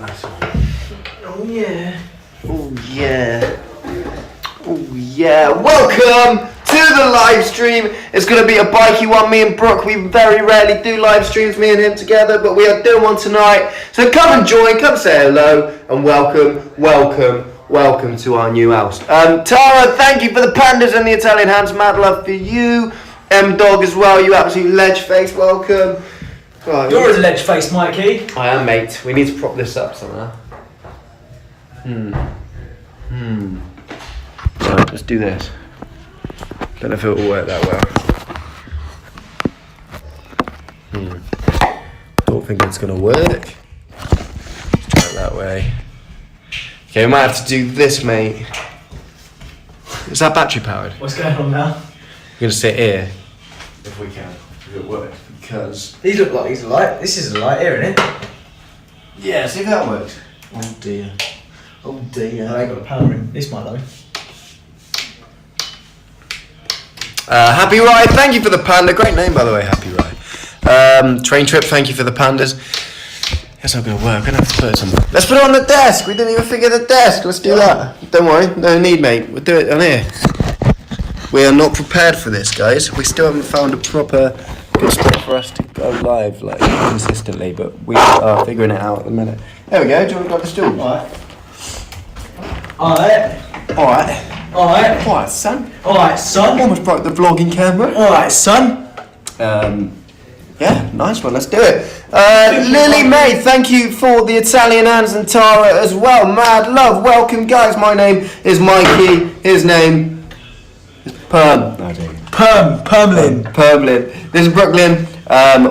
Nice one. Oh yeah. Oh yeah. Oh yeah. Welcome to the live stream. It's going to be a bikey one. Me and Brooke, we very rarely do live streams, me and him together, but we are doing one tonight. So come and join, come say hello, and welcome to our new house. Tara, thank you for the pandas and the Italian hands. Mad love for you. M-Dog as well, you absolute ledge face, welcome. Right, you're a ledge face, Mikey. I am, mate. We need to prop this up somehow. Right, let's do this. Don't know if it will work that well. Don't think it's gonna work. Let's try it that way. Okay, we might have to do this, mate. Is that battery powered? What's going on now? We're gonna sit here. If we can, if it works, because... These look like these are light. This is a light here, isn't it? Yeah, see if that works. Oh dear. Oh dear. I ain't got a power in. This might though. Happy Ride, thank you for the panda. Great name, by the way, Happy Ride. Train Trip, thank you for the pandas. That's not going to work. We're going to have to put it somewhere. Let's put it on the desk. We didn't even figure the desk. Let's do that. Don't worry. No need, mate. We'll do it on here. We are not prepared for this, guys. We still haven't found a proper good spot for us to go live like consistently, but we are figuring it out at the minute. There we go. Do you want to grab the stool? Alright, son. Alright, son. Almost broke the vlogging camera. Alright, son. Yeah, nice one. Let's do it. Lily May, thank you for the Italian hands and Tara as well. Mad love. Welcome, guys. My name is Mikey. His name is Perm. Permlin. This is Brooklyn.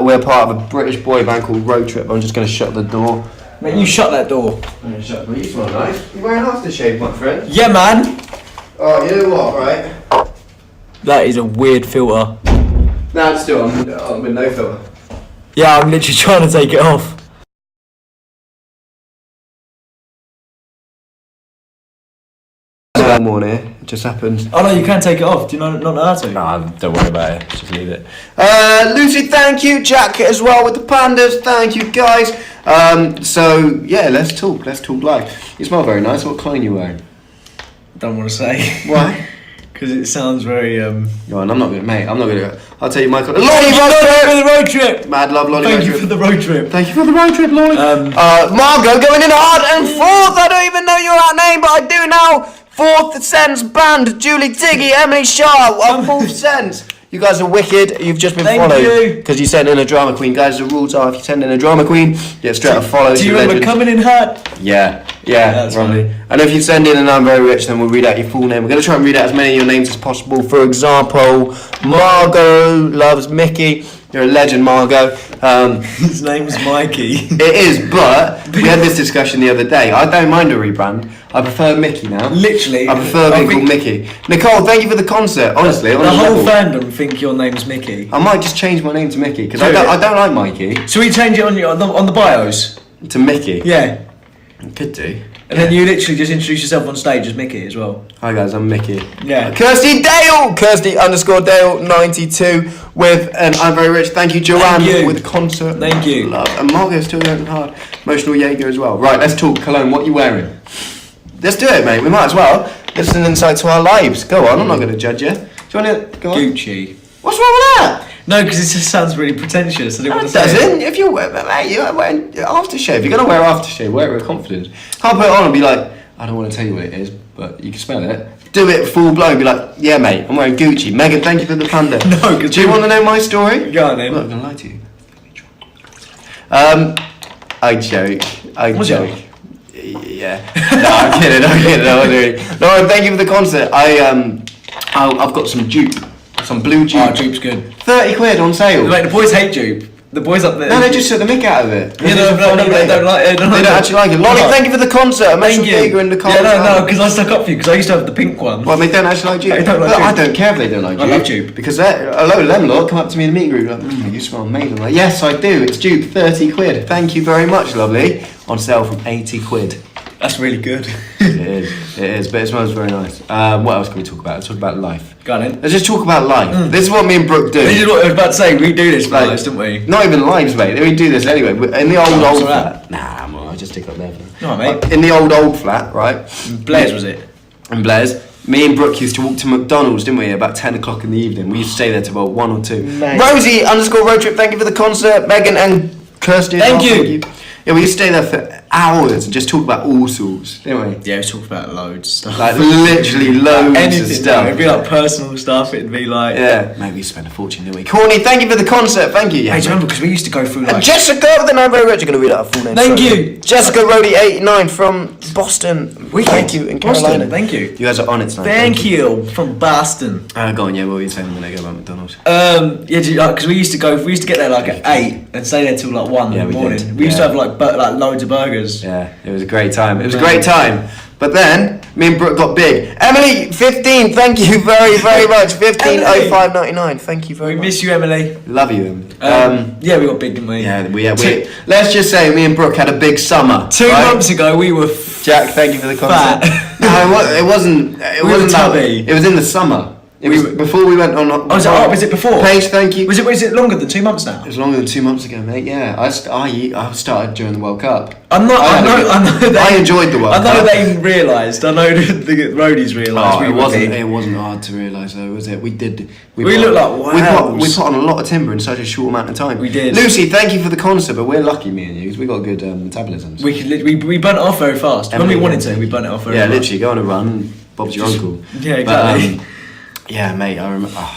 We're part of a British boy band called Road Trip. I'm just going to shut the door. Mate, you shut that door. I'm going to shut the door. You smell nice. You're wearing aftershave, my friend. Yeah, man. Oh, you know what, right? That is a weird filter. Nah, just do it. I'm with no filter. Yeah, I'm literally trying to take it off. Morning, it just happened. Oh no, you can take it off. Do you not know how to? Nah, don't worry about it. Just leave it. Lucy, thank you. Jack as well with the pandas. Thank you, guys. So yeah, let's talk. Let's talk live. You smell very nice. What kind are you wearing? Don't want to say. Why? Because it sounds very Go on, I'm not gonna, mate. I'm not gonna. I'll tell you, Michael. Thank you for the road trip. Mad love, Lonnie. Thank you for the road trip. Thank you for the road trip, Lonnie. Margot going in hard and fourth. I don't even know your name, but I do now. Fourth Sense Band, Julie Tiggy, Emily Shaw, Fourth Sense. You guys are wicked. You've just been followed because you sent in a drama queen, guys. The rules are if you send in a drama queen, you get straight up followed. Do you remember coming in hot? Yeah, that's funny. And if you send in and I'm very rich, then we'll read out your full name. We're going to try and read out as many of your names as possible. For example, Margot loves Mickey. You're a legend, Margot. His name's Mikey. It is, but we had this discussion the other day. I don't mind a rebrand. I prefer Mickey now. Literally. I prefer being called Mickey. Nicole, thank you for the concert. Honestly, the whole fandom think your name's Mickey. I might just change my name to Mickey because I don't like Mikey. Should we change it on the bios? To Mickey? Yeah. Could do. And then you literally just introduce yourself on stage as Mickey as well. Hi guys, I'm Mickey. Yeah. Kirsty Dale! Kirsty_Dale 92 with I'm very rich. Thank you, Joanne, with concert. Thank you. Love. And Margot's still going hard. Emotional Jaeger as well. Right, let's talk. Cologne, what are you wearing? Let's do it, mate. We might as well. It's an insight to our lives. Go on, I'm not going to judge you. Do you want to go on? Gucci. What's wrong with that? No, because it just sounds really pretentious. I didn't want to say doesn't. If you're wearing aftershave, you're going to wear aftershave. Wear it with confidence. Can't put it on and be like, I don't want to tell you what it is, but you can smell it. Do it full blown. Be like, yeah, mate, I'm wearing Gucci. Megan, thank you for the panda. No, because do you want to know my story? Go on, then. I'm not going to lie to you. I joke. Yeah. No, I'm kidding. No, thank you for the concert. I've got some dupe. Some blue dupe. Oh, dupe's good. 30 quid on sale. Mate, the boys hate dupe. The boys up there. No, they just took the mick out of it. Yeah, no, they don't like it. They don't actually like it. Lonnie, thank you for the concert. Thank you. In the yeah, no, because I stuck up for you, because I used to have the pink one. Well, they don't actually like dupe. They don't like dupe. I don't care if they don't like dupe. I love dupe. Because a load of them lot come up to me in the meet group like, you smell amazing. I'm like, yes, I do. It's dupe, 30 quid. Thank you very much, lovely. On sale from 80 quid. That's really good. It is, but it smells very nice. What else can we talk about? Let's talk about life. Go on then. Let's just talk about life. This is what me and Brooke do. This is what I was about to say, we do this for lives, don't we? Not even lives, mate. We do this anyway. In the old flat. Nah, I'm alright. just stick up there. No, mate. In the old flat, right? Blair's was it? In Blair's. Me and Brooke used to walk to McDonald's, didn't we? About 10 o'clock in the evening. We used to stay there till about 1 or 2. Mate. Rosie _ road trip. Thank you for the concert. Megan and Kirsty. Thank you. Yeah, we used to stay there for hours and just talk about all sorts, didn't we? Yeah, we talked about loads of stuff. Like literally loads anything, of stuff. It'd be like personal stuff. It'd be like maybe we spent a fortune, didn't we? Courtney, thank you for the concert. Thank you. Yeah. Hey, do you remember because we used to go through like Jessica with the name very rich. You're gonna read out her full name. Thank sorry. you. Jessica Rody 89 from Boston. Thank you in Boston, Carolina. thank you. You guys are on it tonight. Thank you from Boston. Go on. Yeah, what were you saying when I go about McDonald's? Yeah, because we used to get there like at 8 and stay there till like 1 in the morning. did. We used to have like loads of burgers. Yeah, it was a great time. It was a great time. But then me and Brooke got big. Emily 15, thank you very very much. 150599. Thank you very much. We miss you, Emily. Love you, Emily. Yeah, we got big, didn't we? Yeah, we let's just say me and Brooke had a big summer. 2 months ago, we were Jack, thank you for the concert. fat. No, it wasn't. It We were wasn't that. tubby. It was in the summer. It was before we went on. Was it before? Paige, thank you. Was it longer than 2 months now? It was longer than 2 months ago, mate. Yeah, I started during the World Cup. I know. I enjoyed the World Cup. I know they realised. I know the roadies realised. It wasn't hard to realise though, was it? We looked like we put on a lot of timber in such a short amount of time. We did. Lucy, thank you for the concert, but we're lucky, me and you, because we got good metabolisms. We burnt it off very fast. Emily, when we wanted to, we burnt it off very yeah, fast. literally, go on a run. Bob's your uncle. Yeah, exactly. Yeah, mate, I remember.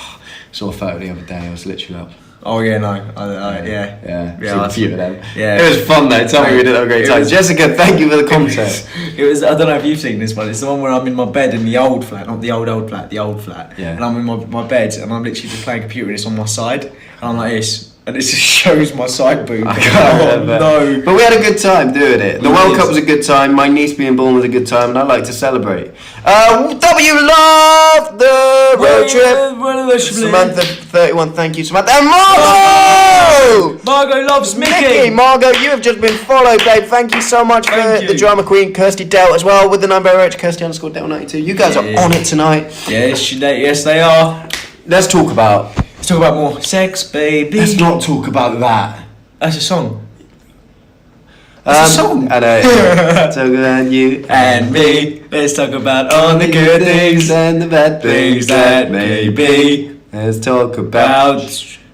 Saw a photo the other day. I was literally up. Oh yeah, no, Yeah, I a few of them. Yeah, it was fun though. Tell me we did have a great time. Jessica, thank you for the concert. It was. I don't know if you've seen this one. It's the one where I'm in my bed in the old flat, not the old flat, the old flat. Yeah. And I'm in my bed and I'm literally just playing computer and it's on my side and I'm like this. And it just shows my side boob. I can't remember. No. But we had a good time doing it. The World Cup was a good time. My niece being born was a good time, and I like to celebrate. W love the road trip. Samantha 31, thank you, Samantha. And Margot! Margot loves Mickey. Margot, you have just been followed, babe. Thank you so much for the drama queen, Kirsty Dell, as well, with the number H, Kirsty _ Dell 92. You guys are on it tonight. Yes, they are. Let's talk about more sex, baby. Let's not talk about that. That's a song. That's a song. I know. Talk about you and me. Let's talk about all the good things and the bad things that may be. Let's talk about.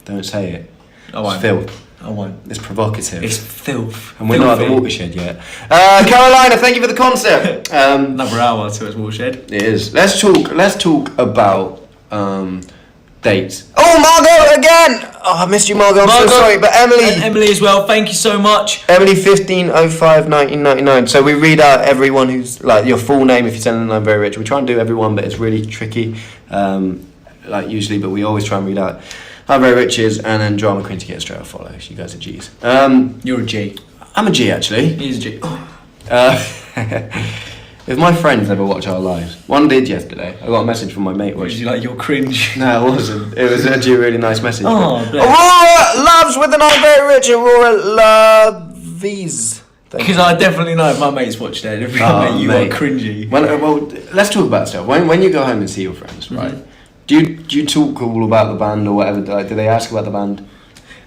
Don't say it. I won't. It's filth. I won't. It's provocative. It's filth. And we're not at the watershed yet. Carolina, thank you for the concert. Another hour till it's watershed. It is. Let's talk about dates. Oh, Margot again! Oh, I missed you, Margot. I'm so sorry. But Emily. And Emily as well. Thank you so much. Emily 15051999. So we read out everyone who's like your full name if you're sending them very rich. We try and do everyone, but it's really tricky. Like usually, but we always try and read out how very rich is, and then drama queen to get straight off follow. You guys are G's. You're a G. I'm a G actually. He's a G. If my friends ever watch our lives, one did yesterday. I got a message from my mate. Was you like, you're cringe? No, it wasn't. It was actually a really nice message. Oh, bless. Aurora loves with an I'm very rich. Aurora loves. Because I definitely know if my mates watched it, if you are cringy. Well, let's talk about stuff. When you go home and see your friends, right? Do you talk all about the band or whatever? Like, do they ask about the band?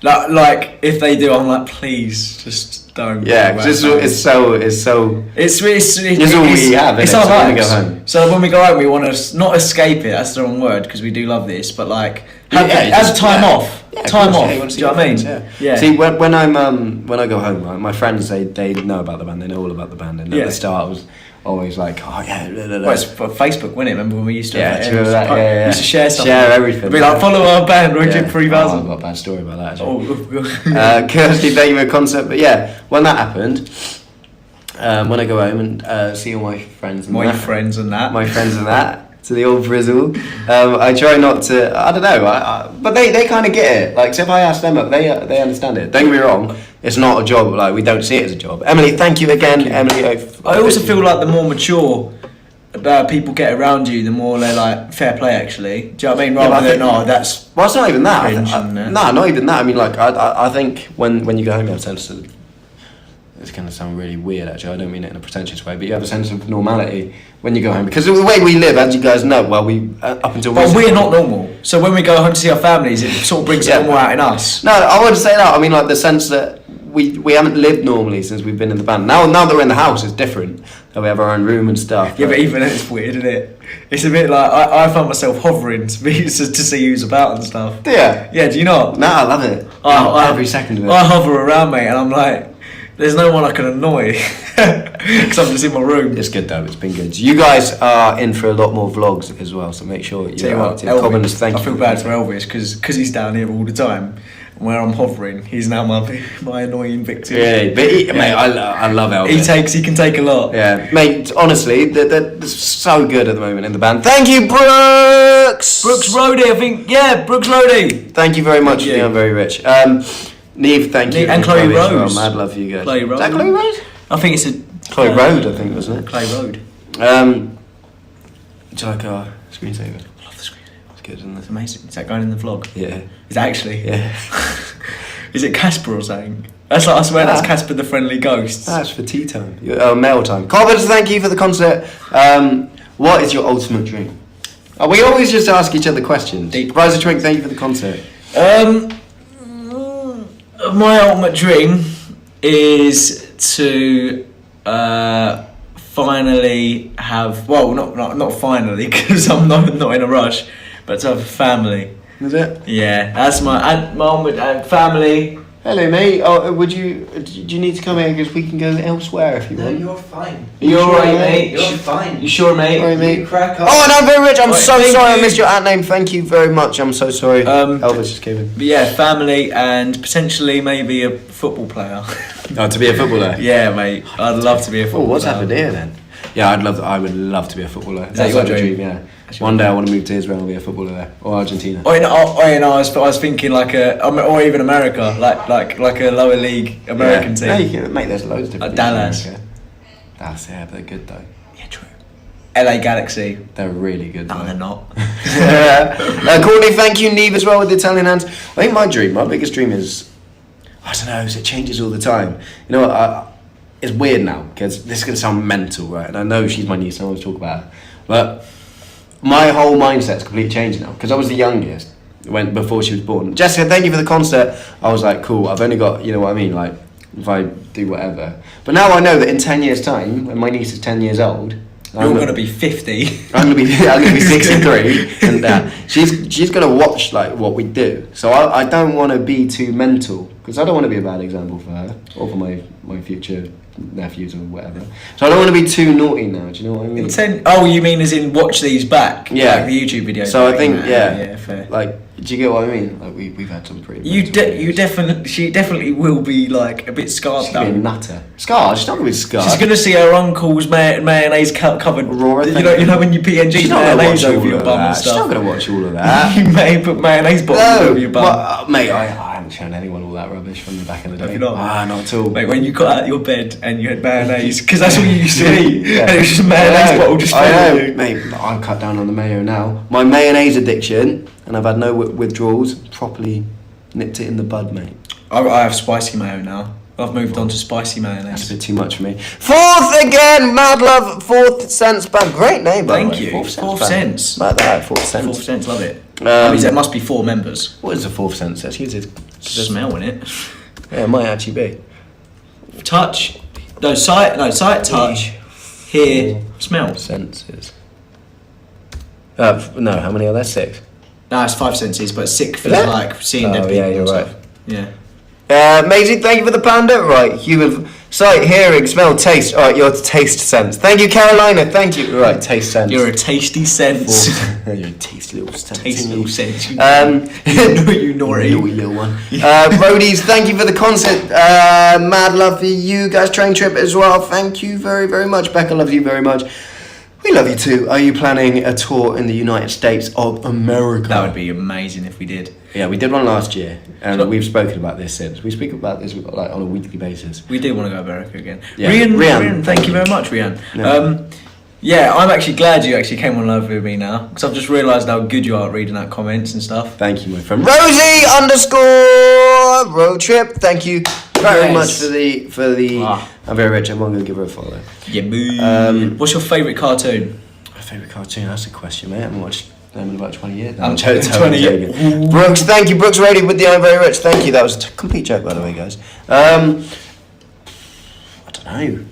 Like if they do, I'm like, please, just don't. Yeah, because it's so. It's all we have. It's our when we lives. go home. So when we go home, we want to not escape it. That's the wrong word because we do love this, but like have time off. Yeah, time off. Yeah, do you know what I mean? Yeah. See, when I go home, right, my friends they know about the band. They know all about the band. And at the start, I was always like, oh yeah. Well, it's for Facebook, wasn't it? Remember when we used to? We used to share stuff. Share everything. Be like, follow our band, Road Trip 3000. I've got a bad story about that. Actually. Kirsty, thank you for a concert. But yeah, when that happened, when I go home and see all my friends, my friends and that. To the old Frizzle, I try not to. I don't know, but they kind of get it. Like, so if I ask them, they understand it. Don't get me wrong, it's not a job. Like, we don't see it as a job. Emily, thank you again. Emily, I also feel like the more mature people get around you, the more they're like fair play. Actually, do you know what I mean? Rather than that's. Well, it's not even that. No, not even that. I mean, like, I think when you go home, you have a sense of. It's going to sound really weird, actually. I don't mean it in a pretentious way, but you have a sense of normality when you go home, because the way we live, as you guys know, well, we up until. But we're not normal. So when we go home to see our families, it sort of brings normal out in us. No, I wouldn't say that. I mean, like the sense that we haven't lived normally since we've been in the band. Now that we're in the house, it's different. We have our own room and stuff. Yeah, but even then it's weird, isn't it? It's a bit like I find myself hovering to see who's about and stuff. Yeah. Yeah, do you not? No, I love it. Every second of it. I hover around, mate, and I'm like, there's no one I can annoy because I'm just in my room. It's good though. It's been good. So you guys are in for a lot more vlogs as well. So make sure you're active. Comments. Thank you. I feel bad for Elvis because he's down here all the time. Where I'm hovering, he's now my annoying victim. Yeah, but mate, I love Elvis. He can take a lot. Yeah, mate. Honestly, they're so good at the moment in the band. Thank you, Brooks. Brooks Roadie, I think. Yeah, Brooks Roadie. Thank you very much. I'm very rich. Neve, thank you. And Chloe Rose. Well. Mad love for you guys. Chloe Rose. Is that Chloe Rose? I think it's Chloe Road. I think, wasn't it? Chloe Road. Do you like our screensaver? I love the screen. It's good, isn't it? It's amazing. Is that going in the vlog? Yeah. Is that actually? Yeah. Is it Casper or something? That's like, I swear that's Casper the Friendly Ghost. That's for tea time. Mail time. Cobbers, thank you for the concert. What is your ultimate dream? We always just ask each other questions. Deep. Rise of Twink, thank you for the concert. My ultimate dream is to finally have, well, not finally, because I'm not in a rush, but to have a family. Is it? Yeah, that's my ultimate family. Hello, mate. Oh, do you need to come here because we can go elsewhere if you want? No, you're fine. You're alright, mate. You're fine. You sure, mate? Alright, mate. You crack on. Oh, no, very rich. I'm Right, so thank sorry I you. missed your ad name. Thank you very much. I'm so sorry. Elvis just came in. But yeah, family and potentially maybe a football player. Oh, to be a footballer? Yeah, mate. I'd love to be a football Oh, what's player. happened here then? Yeah, I would love to be a footballer. that That's your like a dream? Yeah. One day I want to move to Israel and be a footballer there, or Argentina. I was thinking or even America, like a lower league American team. Yeah, you can, mate. There's loads of different. Like Dallas. Dallas, yeah, but they're good though. Yeah, true. LA Galaxy. They're really good. No, though. they're not. Courtney, thank you. Neve as well with the Italian hands. I think my biggest dream is, I don't know, it changes all the time. You know what? It's weird now because this is gonna sound mental, right? And I know she's my niece, and I always talk about her, but my whole mindset's completely changed now because I was the youngest before she was born. Jessica, thank you for the concert. I was like, cool. I've only got, you know what I mean, like if I do whatever. But now I know that in 10 years' time, when my niece is 10 years old, You're gonna be 50. I'm gonna be 63, and she's gonna watch like what we do. So I don't want to be too mental because I don't want to be a bad example for her or for my future nephews or whatever. So I don't want to be too naughty now. Do you know what I mean? Oh, you mean as in watch these back? Yeah. Like the YouTube videos. So I think yeah, fair. Like, do you get what I mean? Like we've had some pretty. She definitely will be like a bit scarred She's gonna be a down. nutter. Scarred? She's not gonna be scarred. She's gonna see her uncle's mayonnaise covered. Aurora, you know when you PNG She's not gonna mayonnaise watch all over your of bum that. and She's stuff. not gonna watch all of that. You may put mayonnaise bottles over your bum. Well, mate, I haven't shown anyone all that rubbish from the back of the day. Have you not? Not at all. Mate, when you got out of your bed and you had mayonnaise, because that's what you used to eat, Yeah. and it was just a mayonnaise bottle just I know, following you. mate. I cut down on the mayo now. My mayonnaise addiction, and I've had no withdrawals. Properly nipped it in the bud, mate. I have spicy mayo now. I've moved on to spicy That's mayonnaise. a bit too much for me. Fourth again, Mad Love, Fourth Sense Band. Great name, by the Thank way. you. Fourth Fourth Band. Sense. Like that, Fourth Sense. Fourth sense, love it. That means there must be 4 members. What is the Fourth Sense? That's usually Smell in it. Yeah, it might actually be. Touch. No, sight, touch. Hear, smell. Senses. No, how many are there? 6. No, it's 5 senses, but 6 Is it? like seeing dead Oh, people. yeah, you're and right. stuff. Yeah. Maisie, thank you for the panda. Right, human sight, hearing, smell, taste. Alright, your taste sense. Thank you, Carolina. Thank you. Right, taste sense. You're a tasty sense. You're a tasty little sense. Tasty little sense. You naughty. little one. Roadies, thank you for the concert. Mad love for you guys. Train trip as well. Thank you very, very much. Becca loves you very much. We love you too. Are you planning a tour in the United States of America? That would be amazing if we did. Yeah, we did one last year, and we've spoken about this since. We speak about this like on a weekly basis. We do want to go to America again. Yeah. Rian, thank you very much, Rian. No. Yeah, I'm actually glad you actually came on live with me now, because I've just realised how good you are at reading out comments and stuff. Thank you, my friend. Rosie _ road trip. Thank you very much for the. I'm very rich. I'm going to give her a follow. Yeah, boo. What's your favourite cartoon? My favourite cartoon? That's a question, mate. I haven't watched known him about 20 years. I'm joking, 20 years. joking. Brooks, thank you. Brooks Radio with the I'm Very Rich. Thank you. That was a complete joke, by the way, guys. I don't know.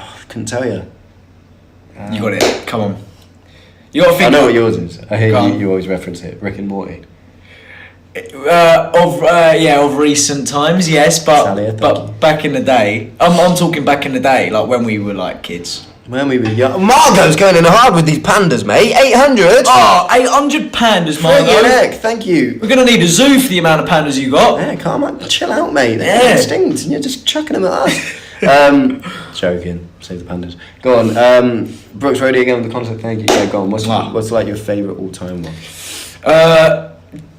I couldn't tell you. You got it. Come on. You got to think. I know what yours is. I hear Go you, on. you always reference it. Rick and Morty. Of recent times, yes, Sally, thank but you. back in the day, I'm talking back in the day, like when we were like kids. When we were young. Margot's going in hard with these pandas, mate. 800. Oh, 800 pandas, Friggin' Margot. heck, thank you. We're gonna need a zoo for the amount of pandas you got. Yeah, calm on. Chill out, mate. They're Yeah. extinct and you're just chucking them at us. Joking. Save the pandas. Go on. Brooks Radio again with the concert. Thank you. Yeah, go on. What's like your favourite all-time one?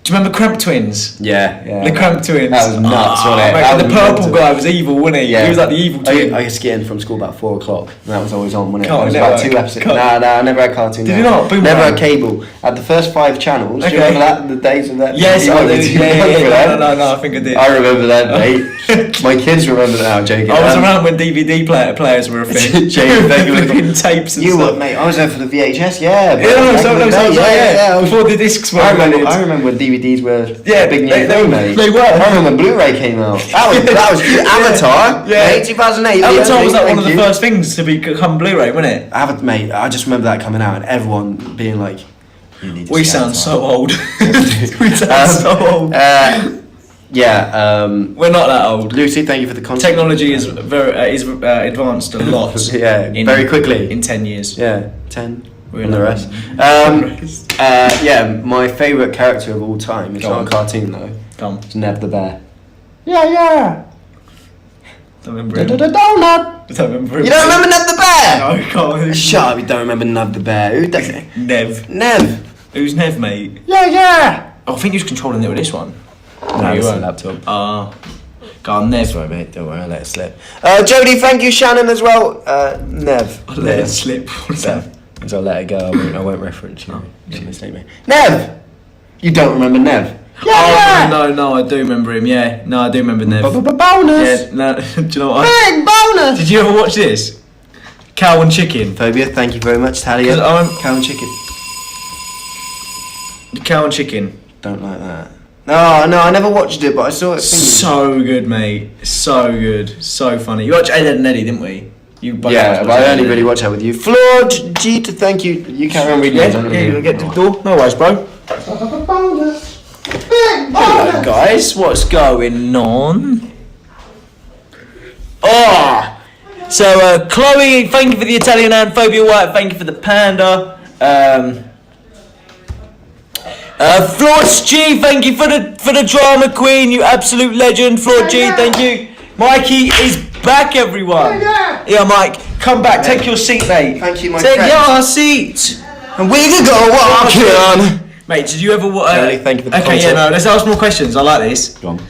Do you remember Cramp Twins? Yeah. The Cramp Twins. That was nuts, wasn't it? Mate, That the was purple mental. guy was evil, wasn't he? Yeah. He was like the evil twin. I used to get in from school about 4 o'clock, and that was always on, wasn't it? Cartoon It was about Network. 2 episodes. Cartoon- Nah, I never had Cartoon Did you Network. not? Boomerang? Never had cable. I had the first 5 channels. Do you Okay. remember that? The days of that? Yes, You I remember did. that? No, I think I did. I remember that, mate. My kids remember that. I'm joking. I was around when DVD players were a thing. Jake, thank you. Flipping tapes and You stuff. were, mate. I was there for the VHS, yeah. Yeah, no, Back so, in the no, day, so, yeah. I was- Before the discs were I invented. remember when DVDs were Yeah, a big new they thing, mate. were. I remember when Blu-ray came out. That was cute. Avatar, Yeah. mate, 2008. Avatar was like one of Thank the you. first things to become Blu-ray, wasn't it? Mate, I just remember that coming out and everyone being like, "You need to We see sound Avatar." so old. We sound so old. Yeah. We're not that old. Lucy, thank you for the content. Technology is advanced a lot. Yeah, very quickly. In 10 years. Yeah, 10. We're And the not- rest. Yeah, my favourite character of all time. It's Go not on. a cartoon though. Come. It's Neb the bear. Yeah. Don't remember him. Donut. I don't remember him. You don't remember Neb the bear? No, I can't. Shut up! You don't remember Neb the bear? Who does it? Nev. Neb. Who's Nev, mate? Yeah. Oh, I think you was controlling it with this one. No, you it's a weren't. laptop. Go on, Nev. Sorry, mate. Don't worry, I'll let it slip. Jodie, thank you. Shannon as well. Nev. I'll let it slip. What's that? So I'll let it go. I won't reference you. You mistake me. Nev. You don't remember Nev? No, I do remember him. Yeah, no, I do remember Nev. Bonus. Yeah, no. Do you know what? Big bonus. Did you ever watch this? Cow and Chicken. Phobia, thank you very much, Talia. 'Cause I'm- Cow and chicken. Cow and Chicken. Don't like that. No, I never watched it, but I saw it. So good, mate. So good. So funny. You watched Ed, Ed and Eddie, didn't we? You both Yeah, watched but Ed, I Ed only and really Eddie. watch that with you. Floyd G to thank you. You carry on reading. Yeah, those, I'm gonna yeah, read you get to them. the door. No worries, bro. Hello, guys. What's going on? Oh! So, Chloe, thank you for the Italian and Phobia White. Thank you for the panda. Florence G, thank you for the drama queen. You absolute legend, Florence G. Thank you. Mikey is back, everyone. Yeah, Mike, come back. Take your seat, mate. Thank you, my Take friend. your seat. And we can go walking on. Mate, did you ever Really, thank you for the Okay, yeah, concept. no, let's ask more questions. I like this. Go on.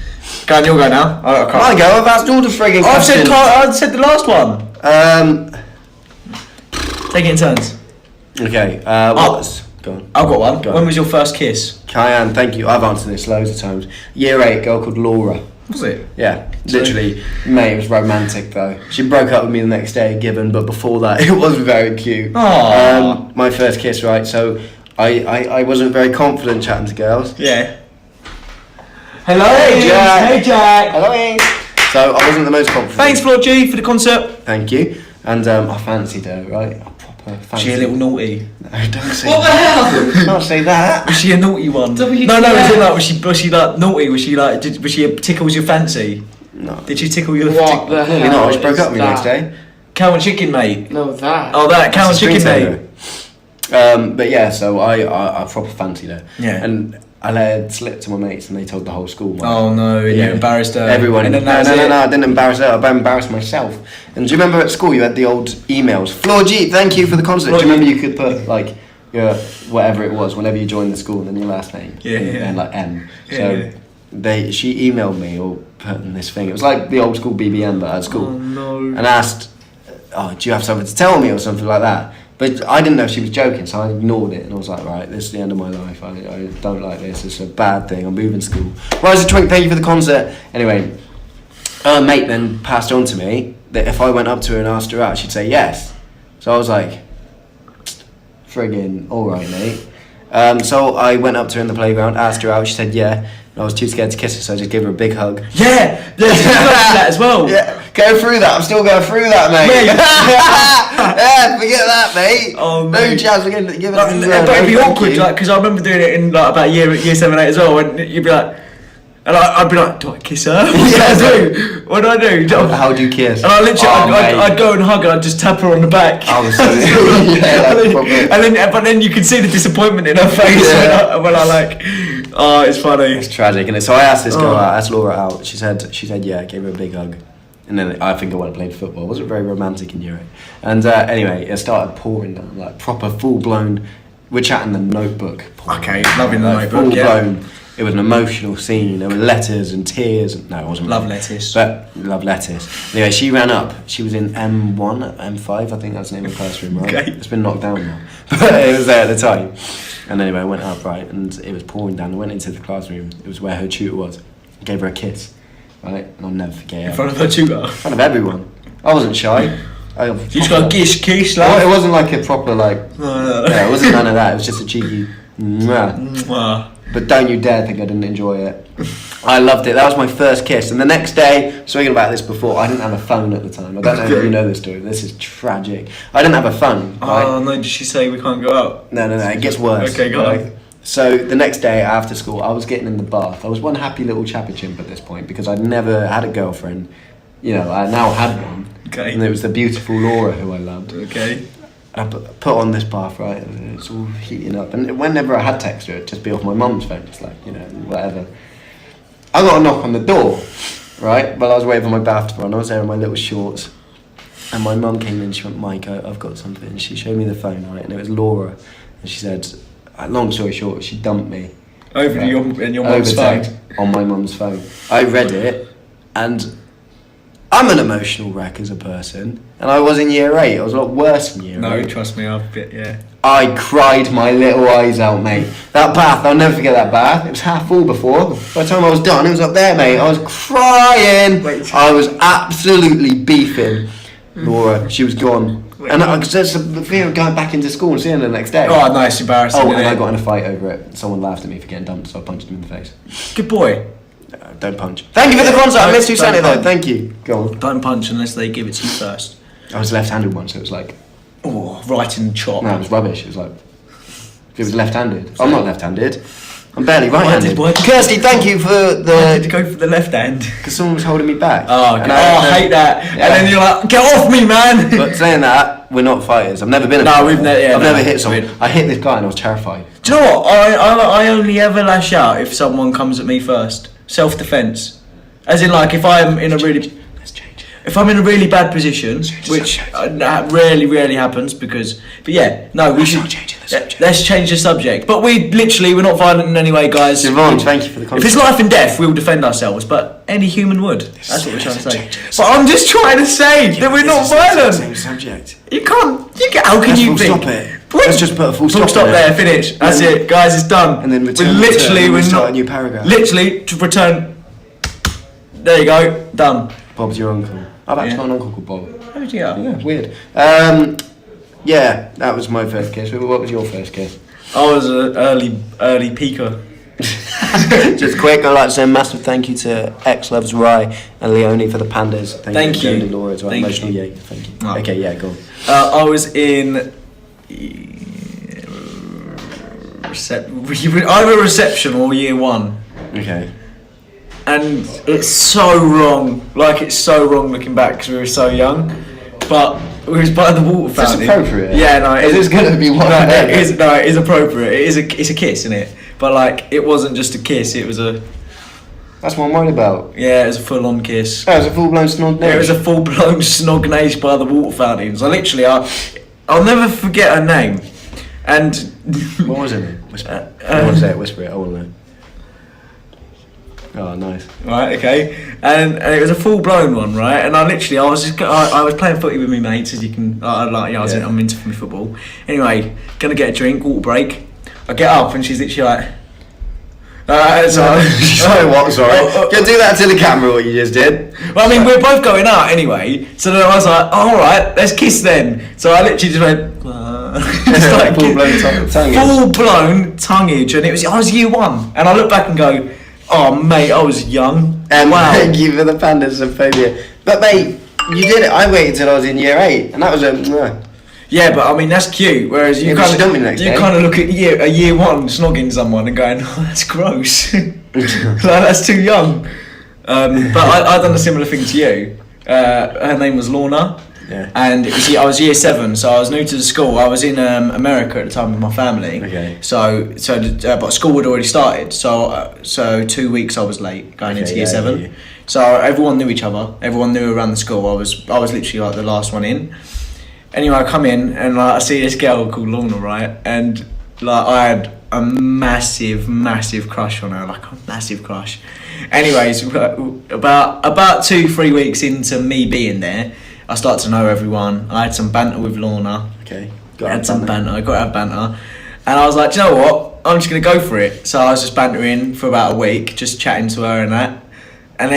Go on, you'll go now. I I can't. go. I've asked all the frigging I've said, questions. I said the last one. Take it in turns. Okay. Oh. What's? Go on. I've got one. Go on. When was your first kiss? Kyan, thank you. I've answered this loads of times. Year 8, girl called Laura. Was it? Yeah, literally, mate, it was romantic though. She broke up with me the next day, given, but before that, it was very cute. Aww. My first kiss, right? So, I wasn't very confident chatting to girls. Yeah. Hello, Hey, Jack. Hey, Jack. Hello. So I wasn't the most confident. Thanks, Flo G, for the concert. Thank you. And I fancied her, right? I proper fancied. She a little naughty. No, don't say What the that. hell? Don't say that. Was she a naughty one? WTF? No, was it like was she like naughty? Was she like was she tickles your fancy? No. Did she tickle your? What the Clearly hell? not. She broke is up with me the next that? day. Cow and chicken, mate. No, that. Oh, that cow and It's a chicken, string mate. singer. But yeah, so I proper fancied her. Yeah. And I let it slip to my mates, and they told the whole school. Oh no, and you embarrassed her. Everyone. And No, then that was it. I didn't embarrass her. I embarrassed myself. And do you remember at school you had the old emails? Floor G, thank you for the concert. Floor Do you remember G. you could put like your whatever it was whenever you joined the school, and then your last name. Yeah, and, yeah. and like M. Yeah, So yeah. she emailed me or put in this thing. It was like the old school BBM, but at school. Oh no. And asked, "Oh, do you have something to tell me or something like that?" But I didn't know she was joking, so I ignored it, and I was like, "Right, this is the end of my life. I don't like this. It's a bad thing. I'm moving school." Rise of Twink, thank you for the concert. Anyway, her mate then passed on to me that if I went up to her and asked her out, she'd say yes. So I was like, "Friggin' all right, mate." So I went up to her in the playground, asked her out. She said yeah. And I was too scared to kiss her, so I just gave her a big hug. Yeah, that as well. Yeah, go through that. I'm still going through that, mate. Yeah, forget that, mate. Oh, no mate. chance. We're going to give it. But it'd be awkward, like, because I remember doing it in like about year 7, 8 as well, and you'd be like, and I'd be like, do I kiss her? What do I do? How do you kiss? And I literally, I'd go and hug her, I'd just tap her on the back. Oh, so but then you could see the disappointment in her face when I like, oh, it's funny. It's tragic, isn't it? So I asked this girl out, I asked Laura out. She said yeah, gave her a big hug. And then I think I went and played football. It wasn't very romantic in year 8. And anyway, it started pouring down, like proper full-blown, we're chatting The Notebook. Okay, loving The Notebook, full-blown. It was an emotional scene. There were letters and tears. No, it wasn't. Love lettuce. But love lettuce. Anyway, she ran up. She was in M1, M5. I think that's the name of the classroom, right? Okay. It's been knocked down now, but it was there at the time. And anyway, I went up, right, and it was pouring down. I went into the classroom. It was where her tutor was. I gave her a kiss, right, and I'll never forget it. In front of her tutor. In front of everyone. I wasn't shy. You just got a kiss, like. It wasn't like a proper like. No. Yeah, it wasn't none of that. It was just a cheeky. Mwah. But don't you dare think I didn't enjoy it. I loved it. That was my first kiss. And the next day, speaking about this before, I didn't have a phone at the time. I don't know if you know this story. This is tragic. I didn't have a phone. Right? Oh, no, did she say we can't go out? No, it gets worse. Okay, go on. So the next day after school, I was getting in the bath. I was one happy little chappy chimp at this point because I'd never had a girlfriend. You know, I now had one. Okay. And it was the beautiful Laura who I loved. Okay. I put on this bath, right, and it's all heating up. And whenever I had text her, it'd just be off my mum's phone, just like, you know, whatever. I got a knock on the door, right, while I was waiting for my bath to run. I was there in my little shorts. And my mum came in, she went, Mike, I've got something. And she showed me the phone, right, and it was Laura. And she said, long story short, she dumped me. Over your mum's phone? On my mum's phone. I read it, and I'm an emotional wreck as a person, and I was in year 8. I was a lot worse in year 8. No, trust me, yeah. I cried my little eyes out, mate. That bath, I'll never forget that bath. It was half full before. By the time I was done, it was up there, mate. I was crying. I was absolutely beefing. Laura, she was gone. And there's the fear of going back into school and seeing her the next day. Oh, nice, embarrassing. Oh, and I got in a fight over it. Someone laughed at me for getting dumped, so I punched him in the face. Good boy. Don't punch. Thank you for the concert. I missed you saying it though. Thank you. Go on. Don't punch unless they give it to you first. I was left-handed once, so it was like. Oh, right in the chop. No, it was rubbish. It was like. It was left-handed. I'm not left-handed. I'm barely right-handed. Kirsty, thank you for the. Why did you go for the left hand? Because someone was holding me back. Oh, okay. I hate that. Yeah. And then you're like, get off me, man. But saying that, we're not fighters. I've never been. I've never hit someone. I hit this guy and I was terrified. Do you know what? I only ever lash out if someone comes at me first. Self-defense, as in like if I'm in a really. If I'm in a really bad position, which rarely happens, but yeah, no, we should. Let's change the subject. But we're not violent in any way, guys. Yvonne, thank you for the concept. If it's life and death, we'll defend ourselves. But any human would. That's what we're trying to say. But I'm just trying to say that we're not violent. Same subject. You can't. How can you think? Stop it. Let's just put a full stop. Stop there. Finish. That's it, guys. It's done. And then we're not a new paragraph. Literally to return. There you go. Done. Bob's your uncle. I've actually got an uncle called Bob. How did you go? Yeah, weird. Yeah, that was my first kiss. What was your first kiss? I was an early peaker. Just quick, I'd like to say a massive thank you to X Loves Rye and Leonie for the pandas. Thank you. And Laura as well. Emotional, yeah. Thank you. Oh. Okay, yeah, go on. I was in either reception or year 1. Okay. And it's so wrong. Like, it's so wrong looking back because we were so young. But we was by the water fountain. Is this appropriate? Yeah, no. Is this going to be one? It is appropriate. It's a kiss, isn't it? But like, it wasn't just a kiss. It was a. That's what I'm worried about. Yeah, it was a full-on kiss. Oh, it was a full-blown snog nage. It was a full-blown snog nage by the water fountains. I'll never forget her name. And. What was her name? Whisper. I want to say it. Whisper it. I want to know. Oh, nice. Right, okay, and it was a full blown one, right? And I was playing footy with my mates, as you can, I'm into football. Anyway, gonna get a drink, water break. I get up and she's literally like, Sorry. Can do that to the camera, what you just did. Well, I mean, we're both going out anyway, so then I was like, all right, let's kiss then. So I literally just went. It's like full-blown tonguage. Full-blown tonguage, and I was year 1, and I look back and go, oh mate, I was young. Wow. Thank you for the pandasophobia. But mate, you did it. I waited till I was in year 8, and that was a. Yeah, but I mean that's cute. Whereas you kind of look at a year 1 snogging someone and going, oh, that's gross. Like, that's too young. But I done a similar thing to you. Her name was Lorna. Yeah. And I was year 7, so I was new to the school. I was in America at the time with my family. Okay. But school had already started. So 2 weeks I was late going into year 7. Yeah. So everyone knew each other. Everyone knew around the school. I was literally like the last one in. Anyway, I come in and like I see this girl called Lorna, right? And like I had a massive crush on her, like a massive crush. Anyways, about 2-3 weeks into me being there, I started to know everyone. I had some banter with Lorna. Okay. I got to have banter. And I was like, do you know what? I'm just going to go for it. So I was just bantering for about a week, just chatting to her and that. And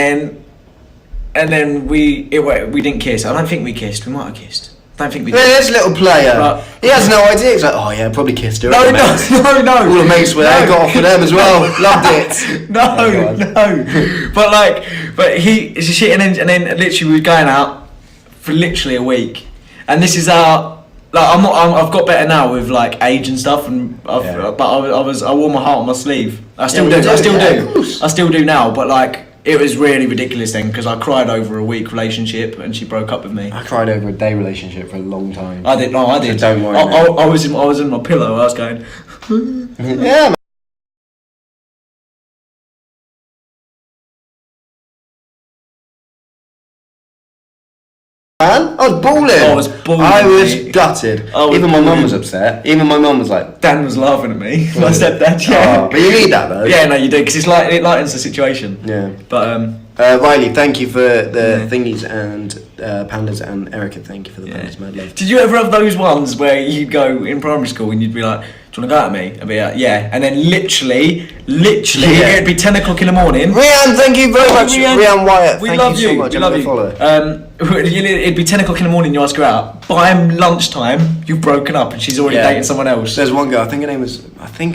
then we didn't kiss. I don't think we kissed. We might have kissed. I don't think we did. This little player, he has no idea. He's like, oh yeah, probably kissed her. No. All the mates were there, got off with them as well. Loved it. No. But she and then literally we were going out for literally a week, and this is our. Like I've got better now with like age and stuff, and but I wore my heart on my sleeve. I still do. I still do now, but like. It was really ridiculous then because I cried over a week relationship and she broke up with me. I cried over a day relationship for a long time. I did. So don't worry. I was in my pillow. I was going. Yeah. Man, I was balling. I was gutted. Even my mum was upset. Even my mum was like. Dan was laughing at me. My stepdad. Yeah. But you need that though. Yeah, no, you do because it lightens the situation. Yeah. But Riley, thank you for the thingies and pandas, and Erica, thank you for the pandas. Mad love. Did you ever have those ones where you'd go in primary school and you'd be like, do you want to go out at me? I'd be like, yeah. And then literally, it'd be 10 o'clock in the morning. Rianne, thank you very much. Rianne Wyatt, we love you. So much. We love you. It'd be 10 o'clock in the morning, you ask her out. By lunchtime, you've broken up and she's already dating someone else. There's one girl, I think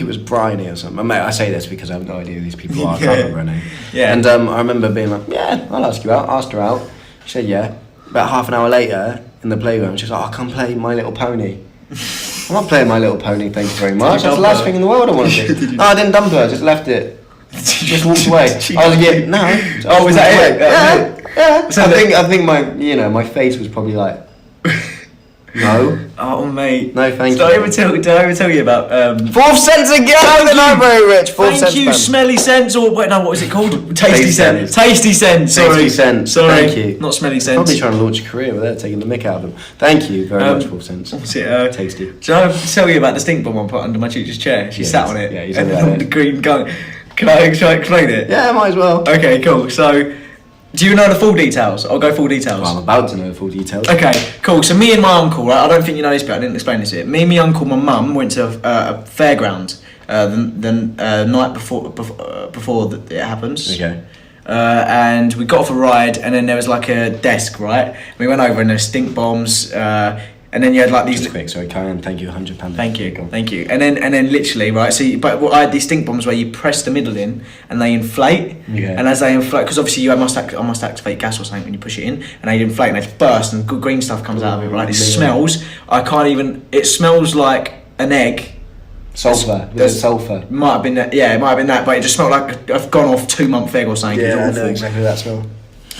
it was Bryony or something. Mate, I say this because I have no idea who these people are. I can't remember her name. Yeah. And I remember being like, yeah, I'll ask you out. Asked her out. She said yeah. About half an hour later, in the playground, she's like, oh, come play My Little Pony. I'm not playing My Little Pony, thank you very much. That's the last thing in the world I want to do. No, I didn't dump her, I just left it. Just walked away. I was like, no. Oh, was that it? Yeah. So I think my face was probably like, no. Oh mate. No, thank you. Did I ever tell you about 4 cents again? They're not very rich. 4 cents. Thank you, Smelly Sense, or what was it called? Tasty Sense. Tasty Sense. Sorry. Tasty Sense. Sorry. Thank you. Not Smelly Sense. Probably trying to launch a career with that, taking the mick out of them. Thank you very much, 4 cents. What's it? Tasty. Did I tell you about the stink bomb I put under my teacher's chair? She sat on it. Yeah, you said that. The green gun. Can I try to explain it? Yeah, might as well. Okay, cool. So, do you know the full details? I'll go full details. Well, I'm about to know the full details. Okay, cool. So me and my uncle, right? I don't think you know this, but I didn't explain this yet. Me and my uncle, my mum went to a fairground the night before it happens. Okay. And we got off a ride, and then there was like a desk, right? We went over, and there's stink bombs. And then you had like these. Just quick, sorry, Karen. Thank you, £100. Thank you. And then literally, right? So, I had these stink bombs where you press the middle in and they inflate. Yeah. And as they inflate, because obviously I must activate gas or something when you push it in, and they inflate and they burst and good green stuff comes out of it. Right? It smells. I can't even. It smells like an egg. Sulphur. There's sulphur. Might have been that. Yeah, it might have been that. But it just smelled like I've gone off 2-month egg or something. Yeah, I know exactly that smell.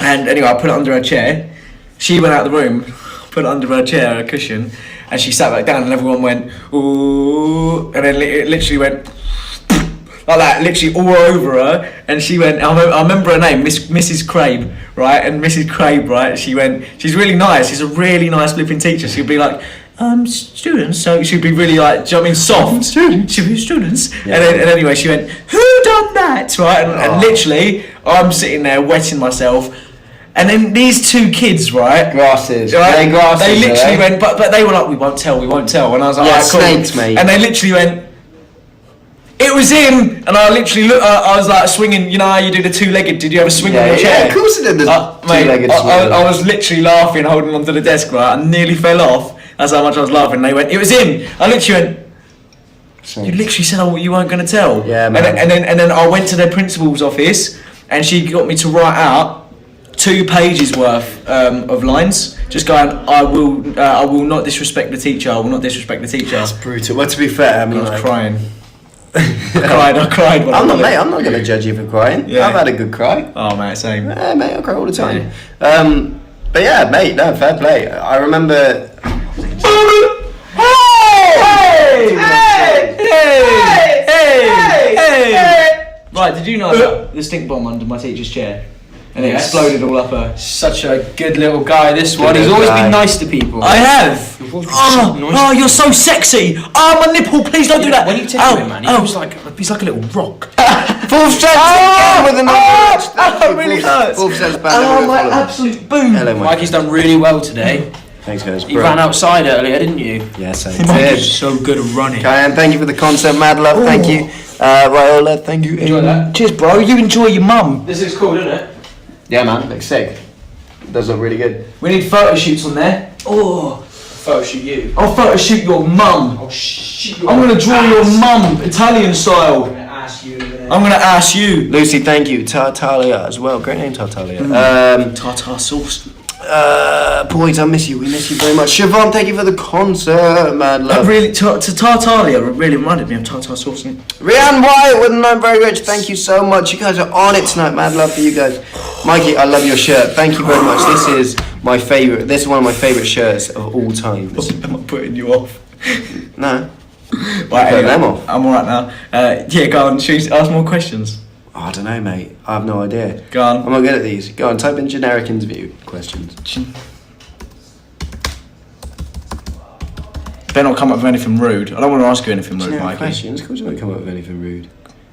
And anyway, I put it under her chair. She went out of the room. Put it under her chair, a cushion, and she sat back down, and everyone went ooh, and then it literally went like that, literally all over her, and she went. I remember her name, Mrs. Crabe, right? And Mrs. Crabe, right? She went. She's really nice. She's a really nice flipping teacher. She'd be like, students. So she'd be really like, do you know what I mean, soft. Students. She'd be students. Yeah. And anyway, she went, who done that, right? And literally, I'm sitting there wetting myself. And then these 2 kids, right? Grasses. Right? Grasses. They literally went, but they were like, we won't tell. And I was like, yeah, cool. Snakes, mate. And they literally went, it was him. And I literally looked, I was like swinging, you know how you do the 2-legged, did you ever swing on your chair? Yeah, of course I did the 2-legged I was literally laughing, holding onto the desk, right? I nearly fell off. That's how much I was laughing. And they went, it was him. I literally went, you literally said you weren't going to tell. Yeah, man. And then I went to their principal's office, and she got me to write out 2 pages worth of lines, just going, I will not disrespect the teacher. I will not disrespect the teacher. That's brutal. Well, to be fair, I mean, I was crying. I cried. I'm not going to judge you for crying. Yeah. I've had a good cry. Oh, mate, same. Yeah, mate, I cry all the time. But yeah, mate, no, fair play. I remember. Hey! Right, did you know about the stink bomb under my teacher's chair? And it exploded all up her. Such a good little guy, this one. He's always been nice to people. I have. Oh, you're so sexy. Oh, my nipple, please don't do that. When you tickle him, man, he's like a little rock. 4th sense again with another. That really hurts. 4th sense band. Oh, my absolute boom. Hello, Mike. Mikey's done really well today. Thanks, guys. You ran outside earlier, didn't you? Yes, I He's so good at running. Kyan, thank you for the concert, mad love, thank you. Viola, thank you. Enjoy that. Cheers, bro. You enjoy your mum. This is cool, isn't it? Yeah, man, looks sick. Does look really good. We need photo shoots on there. Oh, Photo shoot you. I'll photo shoot your mum. Oh shit. I'm gonna draw your mum, Italian style. I'm gonna ask you. I'm gonna ask you. Lucy, thank you. Tartaglia as well. Great name, Tartaglia. Tartar sauce. Boys, I miss you. We miss you very much. Siobhan, thank you for the concert, mad love. Really, to Tartaglia really reminded me of tartar sauce. Rianne Wyatt with I'm very rich. Thank you so much. You guys are on it tonight. Mad love for you guys. Mikey, I love your shirt. Thank you very much. This is my favorite. This is one of my favorite shirts of all time. Am I putting you off? No. Right, Put them off. I'm alright now. Yeah, go on. Should we ask more questions? Oh, I don't know, mate. I have no idea. Go on. I'm not good at these. Go on, type in generic interview questions. Better not come up with anything rude. I don't want to ask you anything rude, Generic Mikey. questions? Of course you won't come up with anything rude.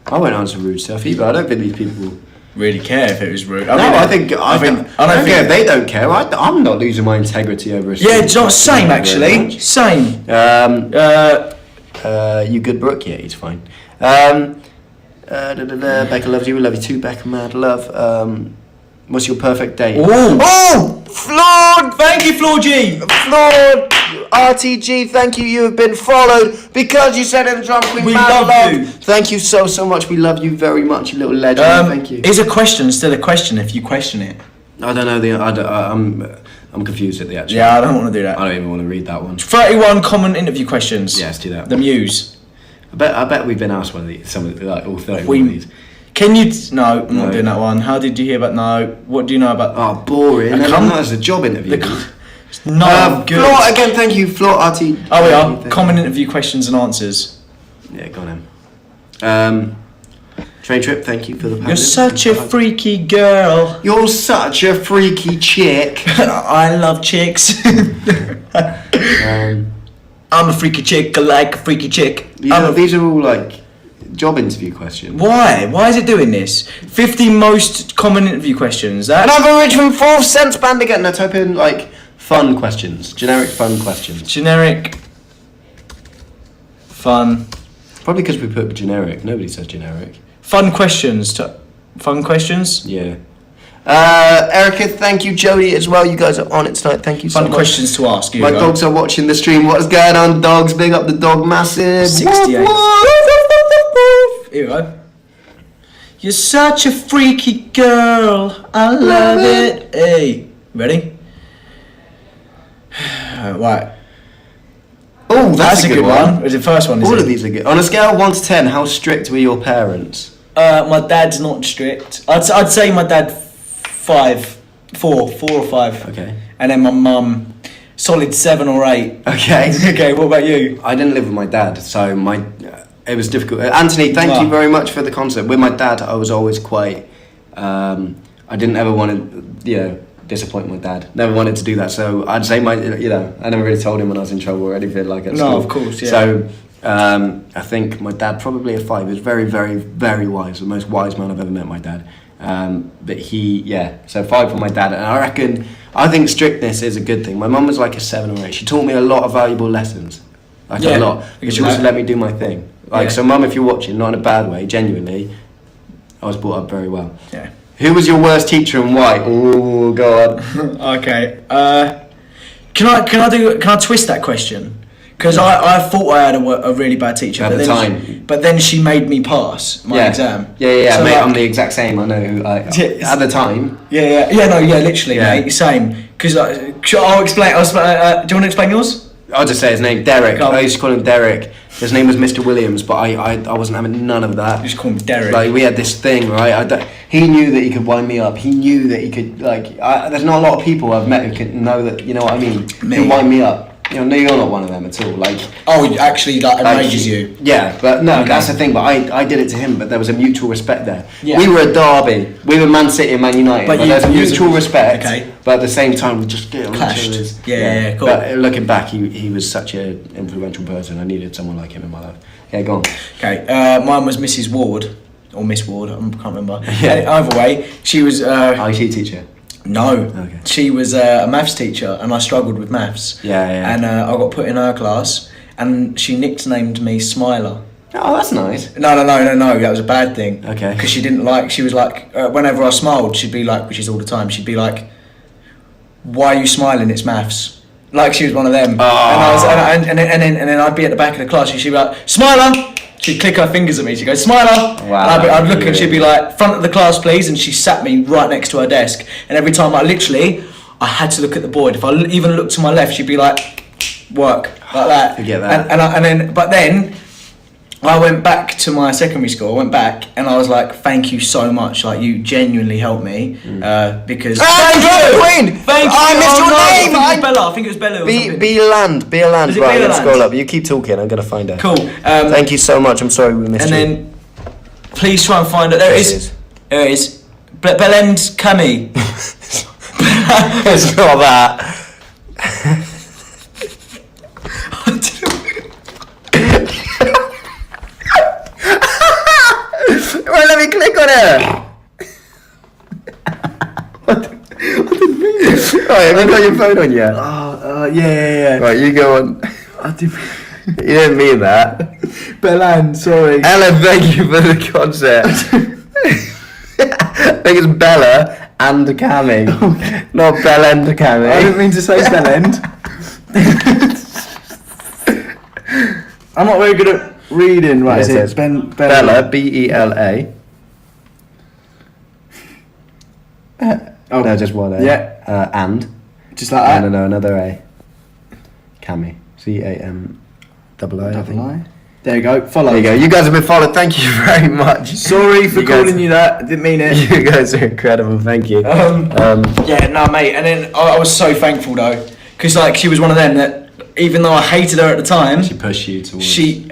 I won't answer rude stuff either. I don't think these people Really care if it was rude. I don't care if they don't care. I'm not losing my integrity over a Yeah, same actually. Same. You good, Brooke? Yeah, he's fine. Becca loves you. We love you too, Becca. Mad love. What's your perfect date? Oh, Flawed! Thank you, Floor G. Flawed! RTG, thank you. You have been followed because you said in the drama queen. We Mad love you. Thank you so much. We love you very much, you little legend. Thank you. Is a question still a question if you question it? I don't know. I'm confused at the actual. Yeah, I don't want to do that. I don't even want to read that one. 31 common interview questions. Yeah, let's do that. The Muse. I bet we've been asked one of these. All 31 of these. Can you? No, I'm not doing that one. How did you hear about? No. What do you know about? Oh, boring. That's a job interview. No, good. Floor again. Thank you, Floor RT. Oh, we are. Common interview questions and answers. Yeah, go on. Train trip. Thank you for the. You're such a freaky girl. You're such a freaky chick. I love chicks. I'm a freaky chick. I like a freaky chick. These are all like job interview questions. Why? Why is it doing this? 50 most common interview questions. Another Richmond 4th sense band again. Now type in like fun questions. Generic fun questions. Generic fun. Probably because we put generic. Nobody says generic. Fun questions. Fun questions? Yeah. Erica, thank you. Jody as well. You guys are on it tonight. Thank you so much. Fun questions to ask you. My dogs are watching the stream. What's going on, dogs? Big up the dog massive. 68. Here we go. You're such a freaky girl. I love it. Hey, ready? Right. Oh, that's a good one. Is it first one? All of these are good. On a scale of 1 to 10, how strict were your parents? My dad's not strict. I'd say my dad 4 or 5. Okay. And then my mum, solid 7 or 8. Okay. Okay. What about you? I didn't live with my dad, so it was difficult. Anthony, thank you very much for the concert. With my dad, I was always quite. I didn't ever want to, disappoint my dad. Never wanted to do that. So I'd say I never really told him when I was in trouble or anything like that. No, of course, yeah. So I think my dad probably a 5. He was very, very, very wise. The most wise man I've ever met. My dad. But so 5 for my dad, and I think strictness is a good thing. My mum was like a 7 or 8. She taught me a lot of valuable lessons, a lot. But she also let me do my thing. So mum, if you're watching, not in a bad way, genuinely, I was brought up very well. Yeah. Who was your worst teacher and why? Oh God. Okay. Can I twist that question? Because I thought I had a really bad teacher At the time. but then she made me pass my exam. Yeah, So mate. like- I'm the exact same. I know. At the time. Literally, mate, same. Because I'll explain. Do you want to explain yours? I'll just say his name, Derek. Go on. I used to call him Derek. His name was Mr. Williams, but I wasn't having none of that. You just call him Derek. Like, we had this thing, right? He knew that he could wind me up. He knew that he could, there's not a lot of people I've met who can know that, you know what I mean? Me. Can wind me up. You know, no, you're not one of them at all. Like, actually, that enrages you. Yeah, but no, Okay. that's the thing. But I did it to him, but there was a mutual respect there. Yeah. We were a derby. We were Man City and Man United. But But there's a you was mutual respect. Okay. But at the same time, we just get on each Clashed. other's. Yeah, cool. But looking back, he was such an influential person. I needed someone like him in my life. Yeah, go on. Okay, mine was Mrs. Ward or Miss Ward. I can't remember. Yeah. Either way, she was. IT teacher. No, Okay. she was a maths teacher, and I struggled with maths. Yeah. And I got put in her class, and she nicknamed me Smiler. Oh, that's nice. No, that was a bad thing. Okay. Because she was like, whenever I smiled, she'd be like, which is all the time, she'd be like, "Why are you smiling? It's maths." Like she was one of them. Oh. And then I'd be at the back of the class, and she'd be like, "Smiler." She'd click her fingers at me. She'd go, "Smiler." Wow, And I'd look, yeah. and she'd be like, "Front of the class, please." And she sat me right next to her desk. And every time I had to look at the board. If I even looked to my left, she'd be like, "Work," like that. I get that. But then I went back to my secondary school. I went back and I was like, "Thank you so much. Like, you genuinely helped me because." Thank you, Queen. Thank you. I missed your name. I think it was Bella. Or something. Be land. Is it Right, Bea let's Land? scroll up. You keep talking. I'm gonna find her. Cool. Thank you so much. I'm sorry we missed And you. then, please try and find it. There it is. There it is. Belend Cami. It's not that. Well, let me click on her. Right, have you got your phone on yet? Yeah. Right, you go on. I did. You didn't mean that. Belland, sorry. Ella, thank you for the concert. I think it's Bella and Cami, not Bella and Cami. I didn't mean to say Belend. I'm not very good at reading. Right, Yes, is yes. it? Bella, B-E-L-A. Oh, No, just one A. Yeah. And. just like that. No, another A. Cami. C-A-M-I-I, I think. There you go. Follow. There you go. You guys have been followed. Thank you very much. Sorry for You guys- calling you that. I didn't mean it. You guys are incredible. Thank you. Yeah, no, mate. And then I was so thankful though, because like she was one of them that even though I hated her at the time, She pushed you towards. she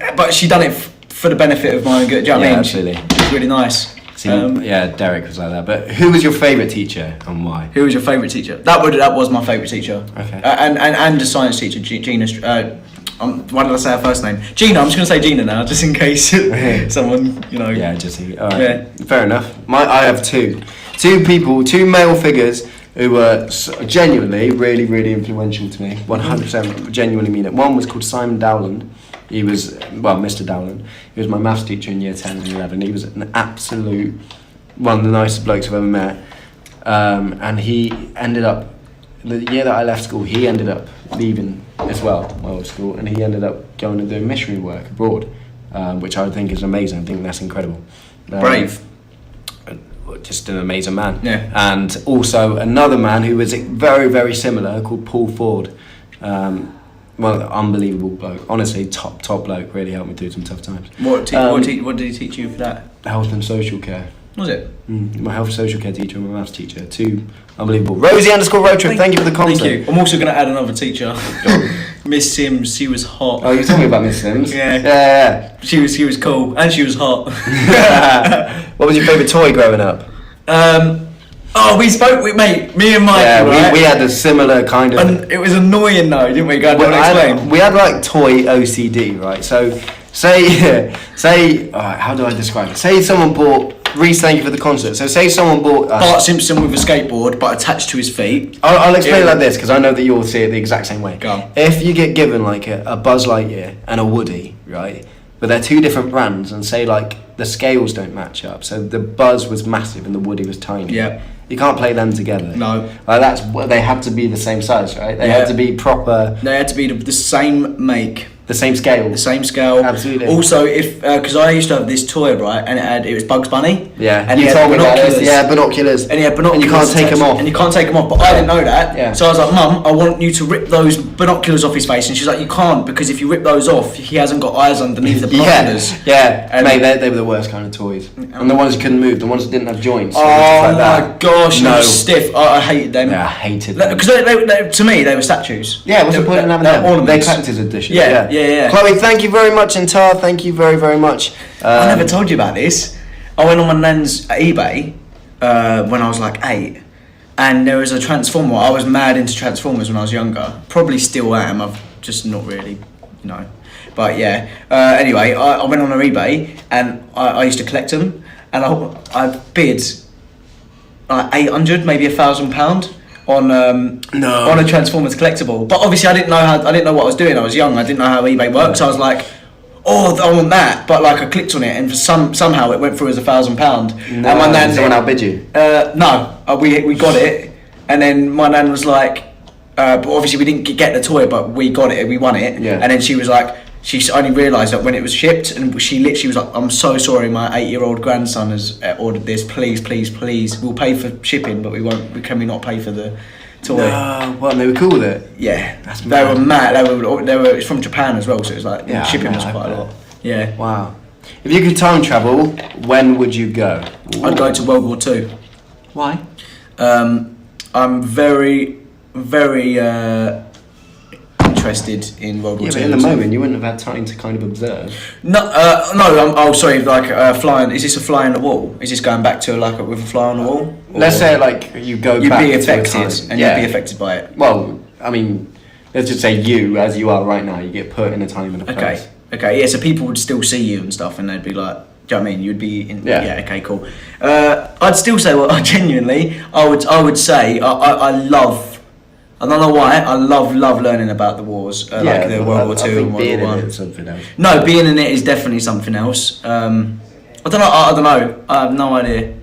done it for the benefit of my own good. Do you know what I Yeah, mean? absolutely. It was really nice. See, yeah, Derek was like that. But who was your favourite teacher and why? Who was your favourite teacher? That was my favourite teacher. Okay. And a science teacher, Gina. Why did I say her first name? Gina. I'm just gonna say Gina now, just in case someone, you know. Yeah, Jesse. All right. Yeah. Fair enough. I have two people, two male figures who were genuinely really, really influential to me. 100% genuinely mean it. One was called Simon Dowland. He was, Mr. Dowland. He was my maths teacher in year 10 and 11. He was an absolute, one of the nicest blokes I've ever met. And he ended up, the year that I left school, he ended up leaving as well, my old school, and he ended up going and doing missionary work abroad, which I think is amazing. I think that's incredible. Brave. Just an amazing man. Yeah. And also another man who was very, very similar, called Paul Ford. Unbelievable bloke. Honestly, top bloke. Really helped me through some tough times. What did he teach you for that? Health and social care. Was it? My health and social care teacher and my maths teacher. Two unbelievable. Rosie_road trip. Thank you for the concert. Thank you. I'm also going to add another teacher. Miss Sims. She was hot. Oh, you told me about Miss Sims. Yeah. She was cool and she was hot. What was your favourite toy growing up? We spoke with mate. Me and Mike. Yeah, right? we had a similar kind of. And it was annoying though, didn't we? Go on, explain. We had like toy OCD, right? So, say, alright, how do I describe it? Say someone bought. Reese, thank you for the concert. So, say someone bought. Bart Simpson with a skateboard, but attached to his feet. I'll explain it like this because I know that you'll see it the exact same way. Go on. If you get given like a Buzz Lightyear and a Woody, right? But they're two different brands, and say like the scales don't match up. So the Buzz was massive and the Woody was tiny. Yeah. You can't play them together. No. That's they had to be the same size, right? They had to be proper. They had to be the same make. The same scale. The same scale. Absolutely. Also, if because I used to have this toy, right, and it was Bugs Bunny. Yeah. And you he told had me about binoculars. this. Yeah, binoculars. And he had binoculars. And you can't take them off. And you can't take them off. But I didn't know that. Yeah. So I was like, Mum, I want you to rip those binoculars off his face. And she's like, you can't, because if you rip those off, he hasn't got eyes underneath the binoculars. Yeah. And mate, they were the worst kind of toys. And the ones you couldn't move, the ones that didn't have joints. Oh like my that. gosh, No. they were stiff. I hated them. Yeah, I hated them. Because they, to me, they were statues. Yeah, what's the point in having them? They're ornaments. collector's edition. Yeah. Chloe, thank you very much, and Tar, thank you very, very much. I never told you about this. I went on my nan's eBay when I was like 8, and there was a Transformer. I was mad into Transformers when I was younger. Probably still am. I've just not really, But yeah. Anyway, I went on her eBay, and I used to collect them, and I bid like 800, maybe £1,000 on a Transformers collectible. But obviously, I didn't know what I was doing. I was young. I didn't know how eBay works. So I was like, oh, I want that. But like, I clicked on it, and somehow it went through as £1,000. No, and my nan, someone outbid you? No, we got it, and then my nan was like, but obviously we didn't get the toy, but we got it, we won it. Yeah. And then she was like, she only realised that when it was shipped, and she literally was like, I'm so sorry, my 8-year-old grandson has ordered this. Please, we'll pay for shipping, but can we not pay for the toy? No, what? And they were cool with it. Yeah, That's they mad. were mad. They were. It's from Japan as well, so it was like shipping I was bet. quite a lot. Yeah. Wow. If you could time travel, when would you go? I'd go to World War II. Why? I'm very, very interested in World War Yeah, II. but in the moment, you wouldn't have had time to kind of observe. No. Sorry. Like flying. Is this a fly on the wall? Is this going back to with a fly on the wall? Let's say like you go You'd back be to a affected, time. and you'd be affected by it. Well, I mean, let's just say you, as you are right now, you get put in a time and a place. Okay. Yeah. So people would still see you and stuff, and they'd be like, do you know what I mean? You'd be in. Yeah. Yeah. Okay. Cool. I'd still say, genuinely, I would say I love. I don't know why. I love learning about the wars, like the World War II and World War One. Something else. No, being in it is definitely something else. I don't know. I have no idea.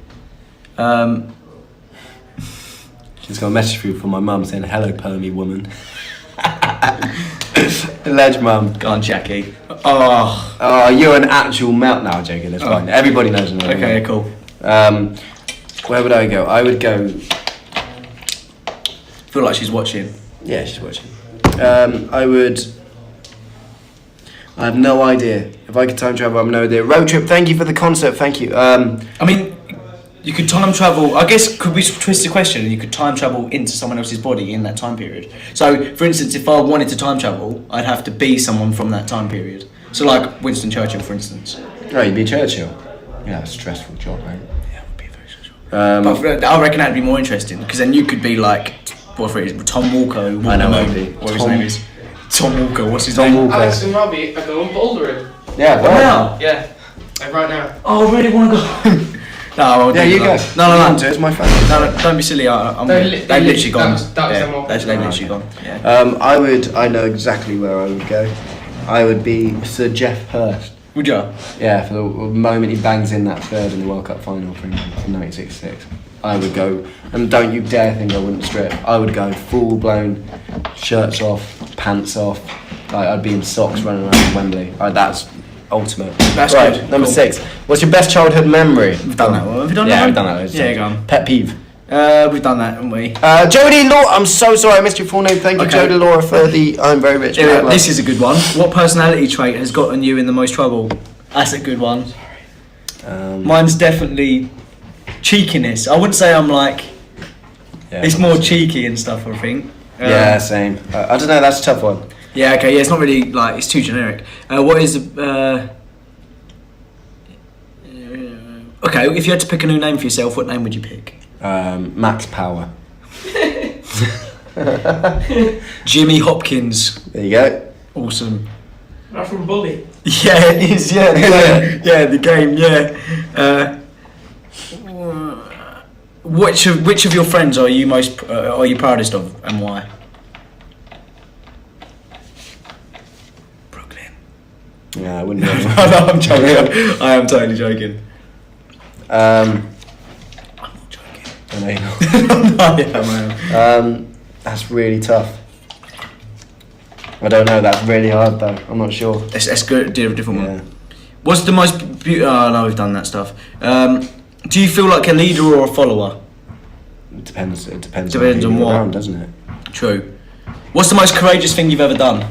She's got a message for you from my mum saying, "Hello, permy woman." Ledge mum. Go on, Jackie. Oh. Oh, you're an actual melt now, joking. That's fine. Everybody knows. Okay. Cool. Where would I go? I would go. I feel like she's watching. Yeah, she's watching. I have no idea. If I could time travel, I have no idea. Road trip, thank you for the concert, thank you. I mean, you could time travel. I guess, could we twist the question? You could time travel into someone else's body in that time period. So, for instance, if I wanted to time travel, I'd have to be someone from that time period. So, like Winston Churchill, for instance. Oh, you'd be Churchill. Yeah, that's a stressful job, right? Yeah, it would be very stressful. But I reckon that'd be more interesting, because then you could be like, whatever it is, Tom Walker. I know what it'd be. What his name is. Tom Walker, what's his Tom name? Walker. Alex and Robbie are going bouldering. Yeah, well. Now? Yeah, like right now. Oh, I really want to go. No, I'll Yeah, do you that. go. No, You want to, it's my phone. No, don't be silly. They've literally gone. that was them all. They've literally gone. Yeah. I know exactly where I would go. I would be Sir Geoff Hurst. Would you? Yeah, for the moment he bangs in that third in the World Cup final for England in 1966. I would go, and don't you dare think I wouldn't strip. I would go full blown, shirts off, pants off. I'd be in socks running around Wembley. That's ultimate. That's right, good. Number Cool. 6. What's your best childhood memory? We've done that one. Have we done that Yeah, one? we've done that. loads of Yeah, times. go on. Pet peeve. We've done that, haven't we? Jodie Laura, I'm so sorry I missed your full name. Thank you, Okay. Jodie Laura, for the I'm very rich. Yeah, this is a good one. What personality trait has gotten you in the most trouble? That's a good one. Mine's definitely cheekiness. I wouldn't say I'm like. yeah, It's more cheeky and stuff, I think. Yeah, same. I don't know, that's a tough one. Yeah, okay, yeah, it's not really, like, it's too generic. What is okay, if you had to pick a new name for yourself, what name would you pick? Max Power. Jimmy Hopkins. There you go. Awesome. Not from Bully. Yeah, it is, yeah, the game, yeah, the game, yeah. Which of your friends are you proudest of, and why? Brooklyn. Yeah, I wouldn't know. No, I'm joking. I am totally joking. I'm not joking. I'm anal. No, yeah, man. That's really tough. I don't know. That's really hard though. I'm not sure. Let's go do a different Yeah. one. What's the most beautiful? Oh no, we've done that stuff. Do you feel like a leader or a follower? It depends. It depends. Depends who on you're what. around, doesn't it? True. What's the most courageous thing you've ever done?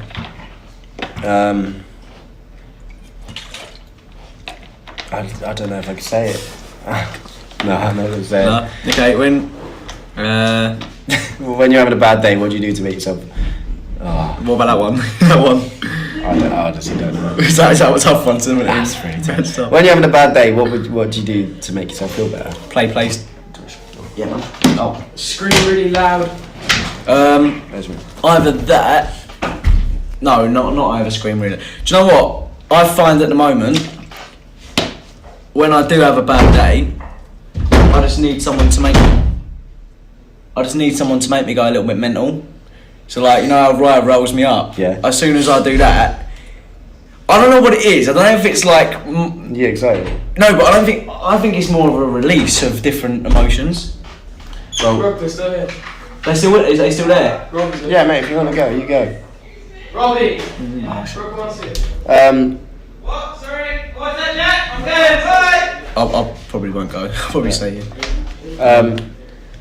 I don't know if I can say it. No, I'm not gonna say No. Okay, when. it. Well, when you're having a bad day, what do you do to make yourself? Oh, What about that one? That one. I honestly don't know. Is that a tough one, isn't it? That's really tough. That's tough. When you're having a bad day, what do you do to make yourself feel better? Play place. Yeah, man. Oh. Scream really loud. There's me. Either that. No, not either scream really. Do you know what? I find at the moment, when I do have a bad day, I just need someone to make me go a little bit mental. So like, you know how Ryan rolls me up? Yeah. As soon as I do that, I don't know what it is. I don't know if it's like You excited? no, but I think it's more of a release of different emotions. Rob, they're still here. They still there? Rob's here. Yeah, mate. If you want to go, you go. Robbie! Rob, come on, sit. What? Sorry? What's that, Jack? I'm going, bye! I probably won't go. I'll probably stay here.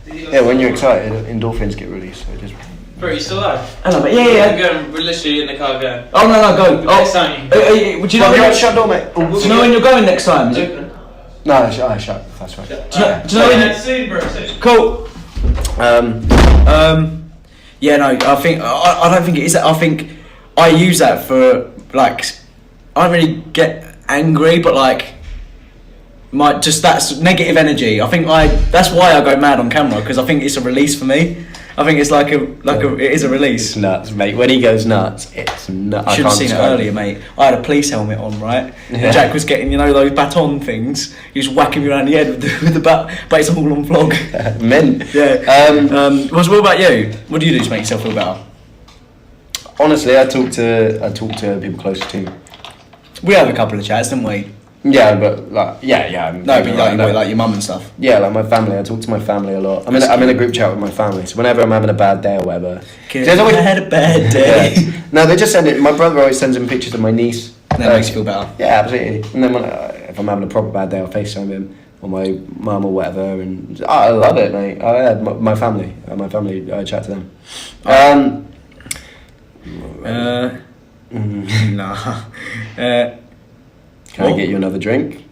Yeah, when you're excited, endorphins get released. So just. Bro, you still alive? Hello, mate. Yeah. We're literally in the car going. Oh no, go. Next time you- Would you know? Shut door, mate. Do you know when you're going next time? Is it? Open. No, I shut. That's right. Do you know when you- Soon, bro, soon. Cool. Um, Yeah, no. I think I don't think it is that. I think I use that for like. I don't really get angry, but like. That's negative energy. I think that's why I go mad on camera, because I think it's a release for me. I think it's it is a release. it's nuts, mate. When he goes nuts, it's nuts. Should have seen it earlier, mate. I had a police helmet on, right? Yeah. And Jack was getting, those baton things. He was whacking me around the head with the bat, but it's all on vlog. Men. Yeah. What about you? What do you do to make yourself feel better? Honestly, I talk to people closer to me. We have a couple of chats, didn't we? Yeah, but yeah. No, but like your mum and stuff. Yeah, like my family. I talk to my family a lot. I'm in a group chat with my family. So whenever I'm having a bad day or whatever, I had a bad day. Yeah. No, they just send it. My brother always sends him pictures of my niece. That makes you feel better. Yeah, absolutely. And then if I'm having a proper bad day, I'll FaceTime him or my mum or whatever, and I love it, mate. My family. I chat to them. Nah. Can I get you another drink?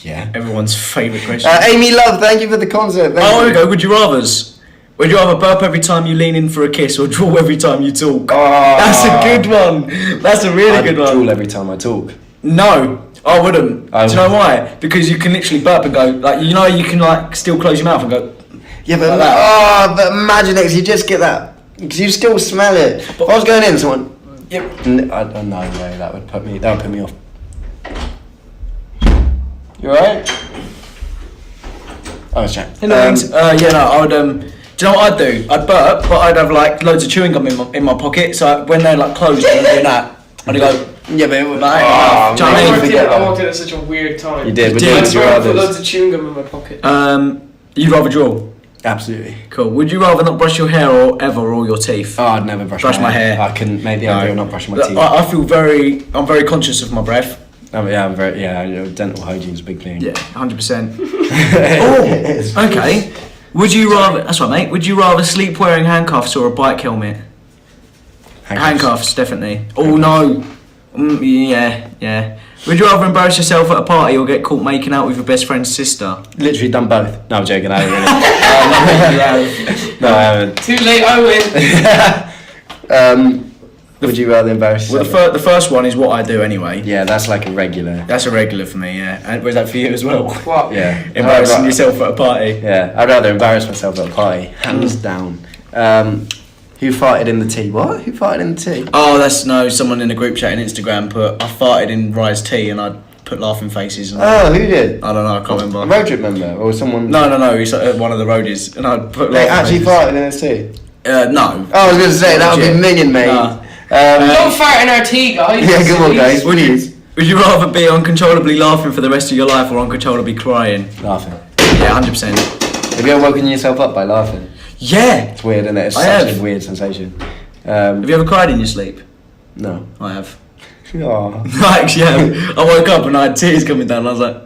Yeah. Everyone's favourite question. Amy Love, thank you for the concert. Here we go. Would you rathers? Would you rather burp every time you lean in for a kiss or drool every time you talk? Oh, That's a good one. That's a really good one. I drool every time I talk. No, I wouldn't. Do you know why? Because you can literally burp and go, like, you can like still close your mouth and go. Yeah, but Like that. but imagine it, 'cause you just get that, because you still smell it. If I was going in, someone. Yep. No way, that would put me off. You alright? Oh, it's Jack. I would. Do you know what I'd do? I'd burp, but I'd have like loads of chewing gum in my pocket. So when they're like closed, and I'm doing that, I'd go. Yeah, but it would. Like, do you know what I mean? I walked in at such a weird time. You did, but did. you I would swear I put rather. loads of chewing gum in my pocket. You'd rather drool. Absolutely. Cool. Would you rather not brush your hair or your teeth? Oh, I'd never brush my hair. I couldn't. Maybe I do not brushing my Look, teeth. I feel I'm very conscious of my breath. I'm very. Yeah, dental hygiene's a big thing. Yeah, 100%. Oh, okay. Would you rather? That's right, mate. Would you rather sleep wearing handcuffs or a bike helmet? Handcuffs, definitely. Oh no. Yeah. Would you rather embarrass yourself at a party or get caught making out with your best friend's sister? Literally done both. No, I'm joking. I haven't really. No, I haven't. Too late, I win. Would you rather embarrass Well, yourself? the first one is what I do anyway. Yeah, that's like a regular. That's a regular for me, yeah. And was that for you as well? What? Yeah. Embarrassing yourself at a party. Yeah, I'd rather embarrass myself at a party, hands down. Who farted in the tea? What? Who farted in the tea? Oh, someone in a group chat on Instagram put, I farted in Rye's tea and I put laughing faces. And Oh, who did? I don't know, I can't A remember. road trip member or someone? No, he's one of the roadies. And I put They laughing actually faces. farted in his tea? No. Oh, I was going to say, that would be minging, mate. Nah. Don't fart in our tea, guys. Yeah, come on, guys, please. Would you rather be uncontrollably laughing for the rest of your life or uncontrollably crying? Laughing. Yeah, 100%. Have you ever woken yourself up by laughing? Yeah. It's weird, isn't it? It's I such have. a weird sensation. Have you ever cried in your sleep? No. I have. Aw. I actually have. I woke up and I had tears coming down and I was like,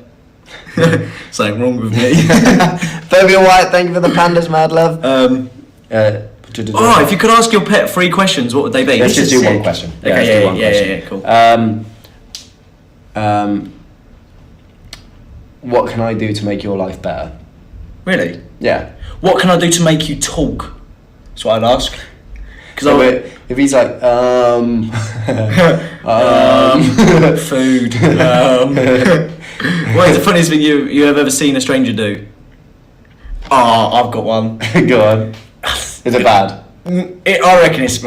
something wrong with me. Fabian White, thank you for the pandas, mad love. Oh, if you could ask your pet 3 questions, what would they be? Let's This just is do one sick. question. Okay, let's do one question. Yeah, cool. What can I do to make your life better? Really? Yeah. What can I do to make you talk? That's what I'd ask. Because So if he's like, food. What is the funniest thing you have ever seen a stranger do? Oh, I've got one. Go on. Is it bad? I reckon it's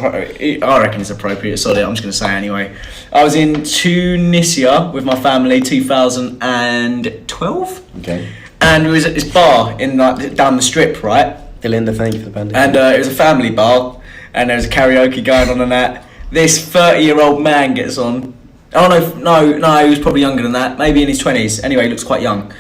appropriate. Sorry, I'm just going to say it anyway. I was in Tunisia with my family, 2012, Okay. and we was at this bar in like down the strip, right? Belinda, thank you for the panda. And it was a family bar, and there was karaoke going on and that. This 30-year-old man gets on. Oh no, he was probably younger than that, maybe in his 20s. Anyway, he looks quite young.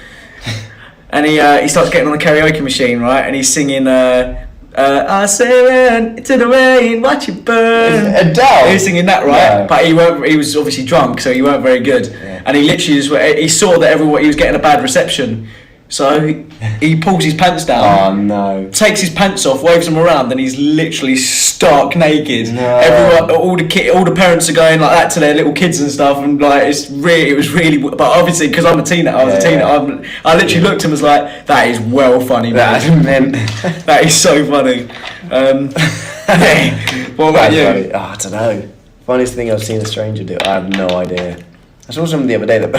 And he starts getting on the karaoke machine, right? And he's singing, I say into the rain, watch it burn. Adele. He was singing that, right? No. But he was obviously drunk, so he weren't very good. Yeah. And he literally he saw that he was getting a bad reception. So he pulls his pants down. Oh no. Takes his pants off, waves them around, and he's literally stark naked. No. Everyone, all the parents are going like that to their little kids and stuff, and like it was really. But obviously, because I'm a teenager, I literally looked at him and was like, "That is well funny, man. That is so funny." What about you? Funny. Oh, I don't know. Funniest thing I've seen a stranger do. I have no idea. I saw someone the other day that.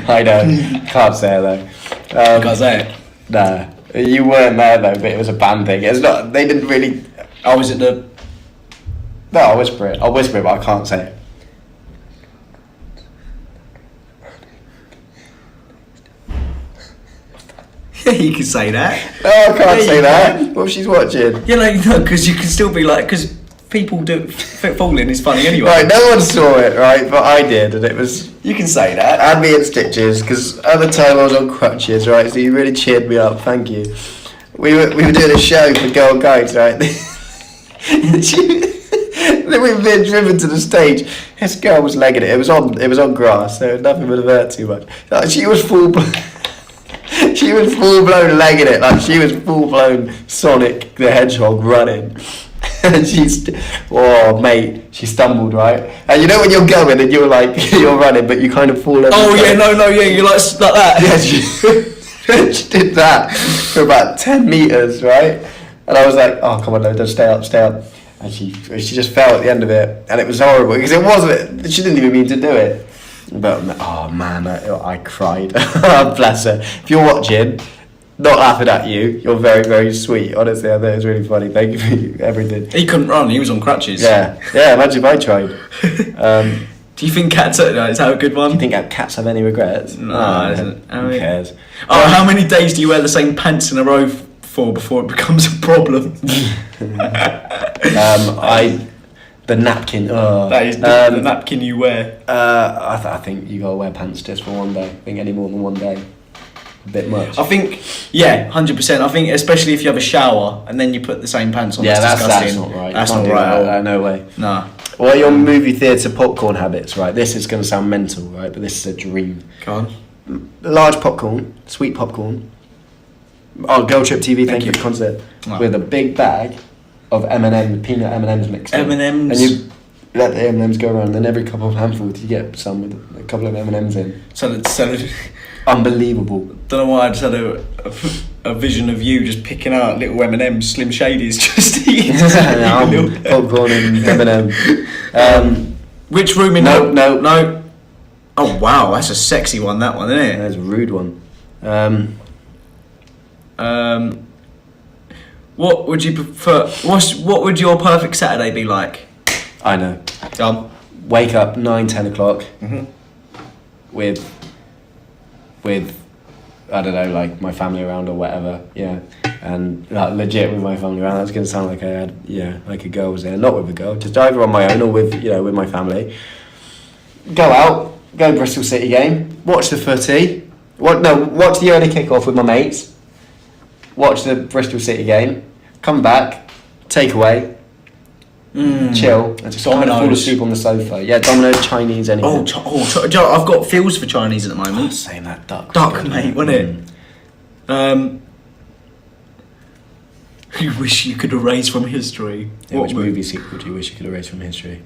I know. Can't say it though. You can't say it. No, you weren't there though, but it was a band thing. It's not. They didn't really. Oh, was it the? No, I'll whisper it, but I can't say it. You can say that. No, I can't Yeah, say you that. can. What if she's watching? Yeah, like no, because you can still be like, because people do falling is funny anyway. Right, no one saw it, right, but I did, and it was. You can say that. Had me in stitches because at the time I was on crutches, right? So you really cheered me up. Thank you. We were doing a show for Girl Guides, right? Then we were being driven to the stage. This girl was legging it. It was on grass, so nothing would have hurt too much. Like, she was full blown legging it. Like she was full blown Sonic the Hedgehog running. And she stumbled, right? And you know when you're going and you're like you're running, but you kind of fall over. Oh yeah, no, yeah, you like that. Yeah, she did that for about 10 meters, right? And I was like, oh come on, no, just stay up. And she just fell at the end of it, and it was horrible because it wasn't. She didn't even mean to do it. But oh man, I cried. Bless her. If you're watching. Not laughing at you. You're very, very sweet. Honestly, I thought it was really funny. Thank you for everything. He couldn't run. He was on crutches. Yeah. Imagine if I tried. Do you think cats are? Is that a good one? Do you think cats have any regrets? No, isn't. Who cares? Oh, how many days do you wear the same pants in a row for before it becomes a problem? The napkin. Oh. That is the napkin you wear. I think you gotta wear pants just for one day. I think any more than one day. A bit much. I think, 100%. I think especially if you have a shower and then you put the same pants on. Yeah, that's that's disgusting. not right. That's You can't not do right. that. At all. No way. Nah. What are your movie theatre popcorn habits? Right, this is going to sound mental, right? But this is a dream. Go on. Large popcorn, sweet popcorn. Oh, Girl Trip TV, thank you for the concert. Wow. With a big bag of M&M, peanut M&Ms mixed in. M&Ms. And you let the M&Ms go around, then every couple of handfuls you get some with a couple of M&Ms in. So Unbelievable. don't know why I just had a vision of you just picking out little M&Ms, Slim Shadys, just eating. Popcorn and M&M. Which room in No. Oh wow, that's a sexy one. That one, isn't it? That's a rude one. What would you prefer? What would your perfect Saturday be like? I know. Wake up 9-10 o'clock with I don't know, like my family around or whatever, and like, legit with my family around. That's gonna sound like I had like a girl was there, not with a girl, just either on my own or with with my family. Go out, go Bristol City game, watch the footy, watch the early kick-off with my mates, watch the Bristol City game, come back, take away, chill, and just kind of fall asleep on the sofa. Yeah, Domino's, Chinese, anything. I've got feels for Chinese at the moment. Saying that duck. Duck, mate, wasn't it? You wish you could erase from history. Yeah, which movie sequel do you wish you could erase from history?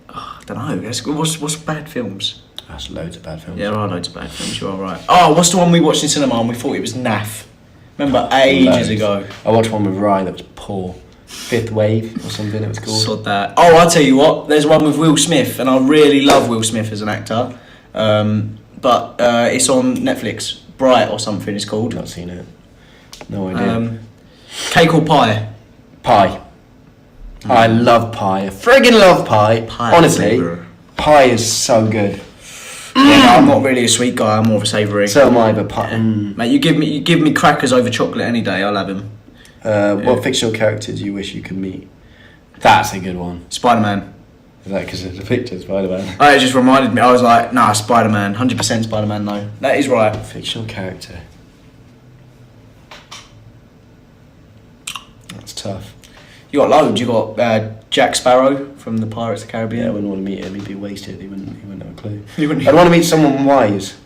I don't know. What's bad films? That's loads of bad films. Yeah, there are loads of bad films. You are right. Oh, what's the one we watched in cinema and we thought it was naff? Remember ages ago. I watched one with Rye that was poor. Fifth Wave or something it was called. Sod that. Oh, I'll tell you what. There's one with Will Smith, and I really love Will Smith as an actor. But it's on Netflix. Bright or something it's called. Not seen it. No idea. Cake or pie? Pie. I love pie. I friggin' love pie. Honestly, pie is so good. Yeah, I'm not really a sweet guy. I'm more of a savoury. So am I, but pie. Mate, you give me crackers over chocolate any day. I'll have them. What fictional character do you wish you could meet? That's a good one. Spider-Man. Is that because it's a picture, Spider-Man? Oh, it just reminded me. I was like, nah, Spider-Man. 100% Spider-Man. No, that is right. Fictional character. That's tough. You got loads. You got Jack Sparrow from the Pirates of the Caribbean. Yeah, I wouldn't want to meet him. He'd be wasted. He wouldn't have a clue. I'd I'd want to meet someone wise.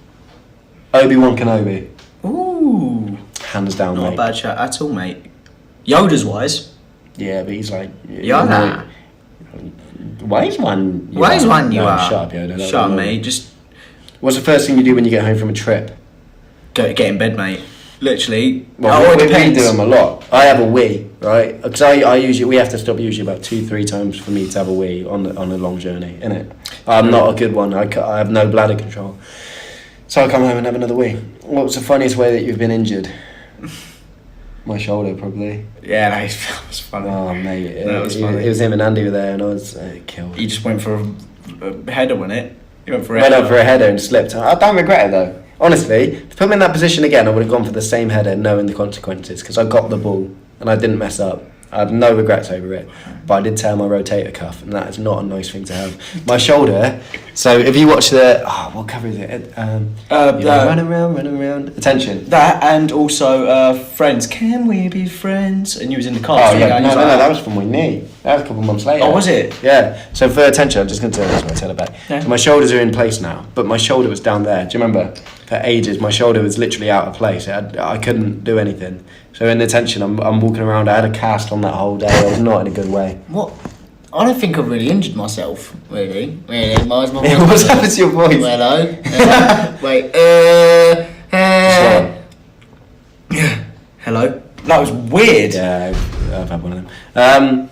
Obi-Wan Kenobi. Ooh. Hands down, Not mate. a bad chat at all, mate. Yoda's wise. Yeah, but he's like... Yoda. Wise one. Wise one you No, are. Shut up, Yoda. Shut up, mate. Just What's the first thing you do when you get home from a trip? get in bed, mate. Literally. Well, it we depends. do them a lot. I have a wee, right? Because I usually we have to stop usually about 2-3 times for me to have a wee on a long journey, innit? I'm not a good one. I have no bladder control, so I come home and have another wee. What's the funniest way that you've been injured? My shoulder, probably. Yeah, that was funny. Oh mate, That was funny. It was him and Andy were there, and I was killed. You just went for a header, wasn't it? You went for a Went header. up for a header and slipped. I don't regret it though. Honestly, to put me in that position again, I would have gone for the same header, knowing the consequences, because I got the ball and I didn't mess up. I have no regrets over it, but I did tear my rotator cuff, and that is not a nice thing to have. My shoulder. So if you watch what cover is it? Running around. Attention. That and also Friends. Can we be friends? And you was in the car. Oh so yeah, you no, was that was from my knee. That was a couple of months later. Oh, was it? Yeah. So for attention, I'm just going to turn this way, turn it back. Yeah. So my shoulders are in place now, but my shoulder was down there. Do you remember? For ages, my shoulder was literally out of place. I couldn't do anything. So in attention, I'm walking around. I had a cast on that whole day. I was not in a good way. What? I don't think I've really injured myself. Really? What's my What's happened to your voice? Hello? Wait. Hello? That was weird. Yeah, I've had one of them.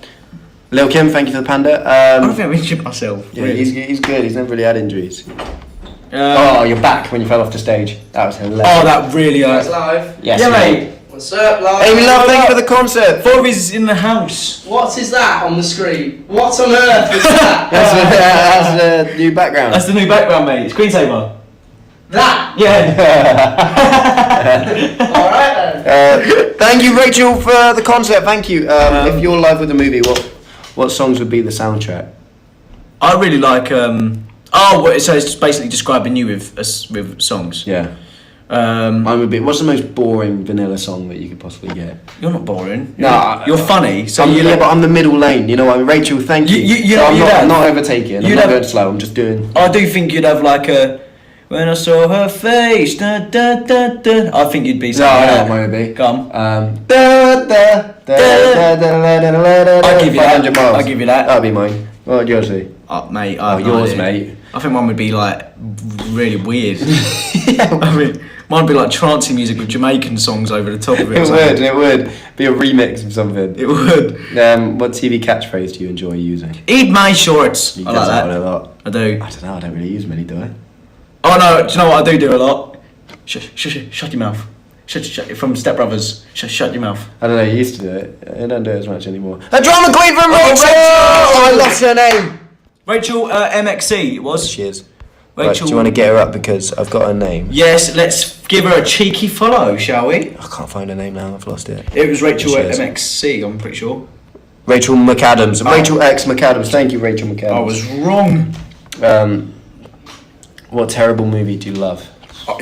Lil Kim, thank you for the panda. I don't think I've injured myself. Yeah, really. he's good. He's never really had injuries. Your back when you fell off the stage. That was hilarious. Oh, that really Guys hurt. live. Yes, Yeah, mate. mate. What's up, live? Hey, we love. Thank you for the concert. Thought he's in the house. What is that on the screen? What on earth is that? That's the new background. That's the new background, mate. Screensaver. That? Yeah. Alright then. Thank you, Rachel, for the concert. Thank you. If you're live with the movie, what songs would be the soundtrack? I really like. So it's basically describing you with songs. Yeah. Mine would be. What's the most boring vanilla song that you could possibly get? You're not boring. No, You're funny. So but I'm the middle lane. You know what I mean? Rachel, thank you. I'm not overtaking. I'm not going slow. I'm just doing. I do think you'd have like a. When I saw her face, da da da da. I think you'd be. No, I know what mine would be. Come. I'll I'll give you that. 500 miles. I'll give you that. That'll be mine. What would yours be? Mate. Oh, yours, mate. I think mine would be like really weird. I mean, mine would be like trancey music with Jamaican songs over the top of it. It would be a remix of something. It would. What TV catchphrase do you enjoy using? Eat my shorts. You I does like that that. one a lot. I do. I don't know. I don't really use many, do I? Oh no! Do you know what I do a lot? Shut your mouth. Shut from Step Brothers. Shut your mouth. I don't know. You used to do it. I don't do it as much anymore. A drama queen from Oh, Rachel. Oh, I lost her name. Rachel MXC. It was. She is. Rachel. Right, do you want to get her up because I've got her name? Yes. Let's give her a cheeky follow, shall we? I can't find her name now. I've lost it. It was Rachel She is. MXC. I'm pretty sure. Rachel McAdams. Rachel X McAdams. Thank you, Rachel McAdams. I was wrong. What terrible movie do you love?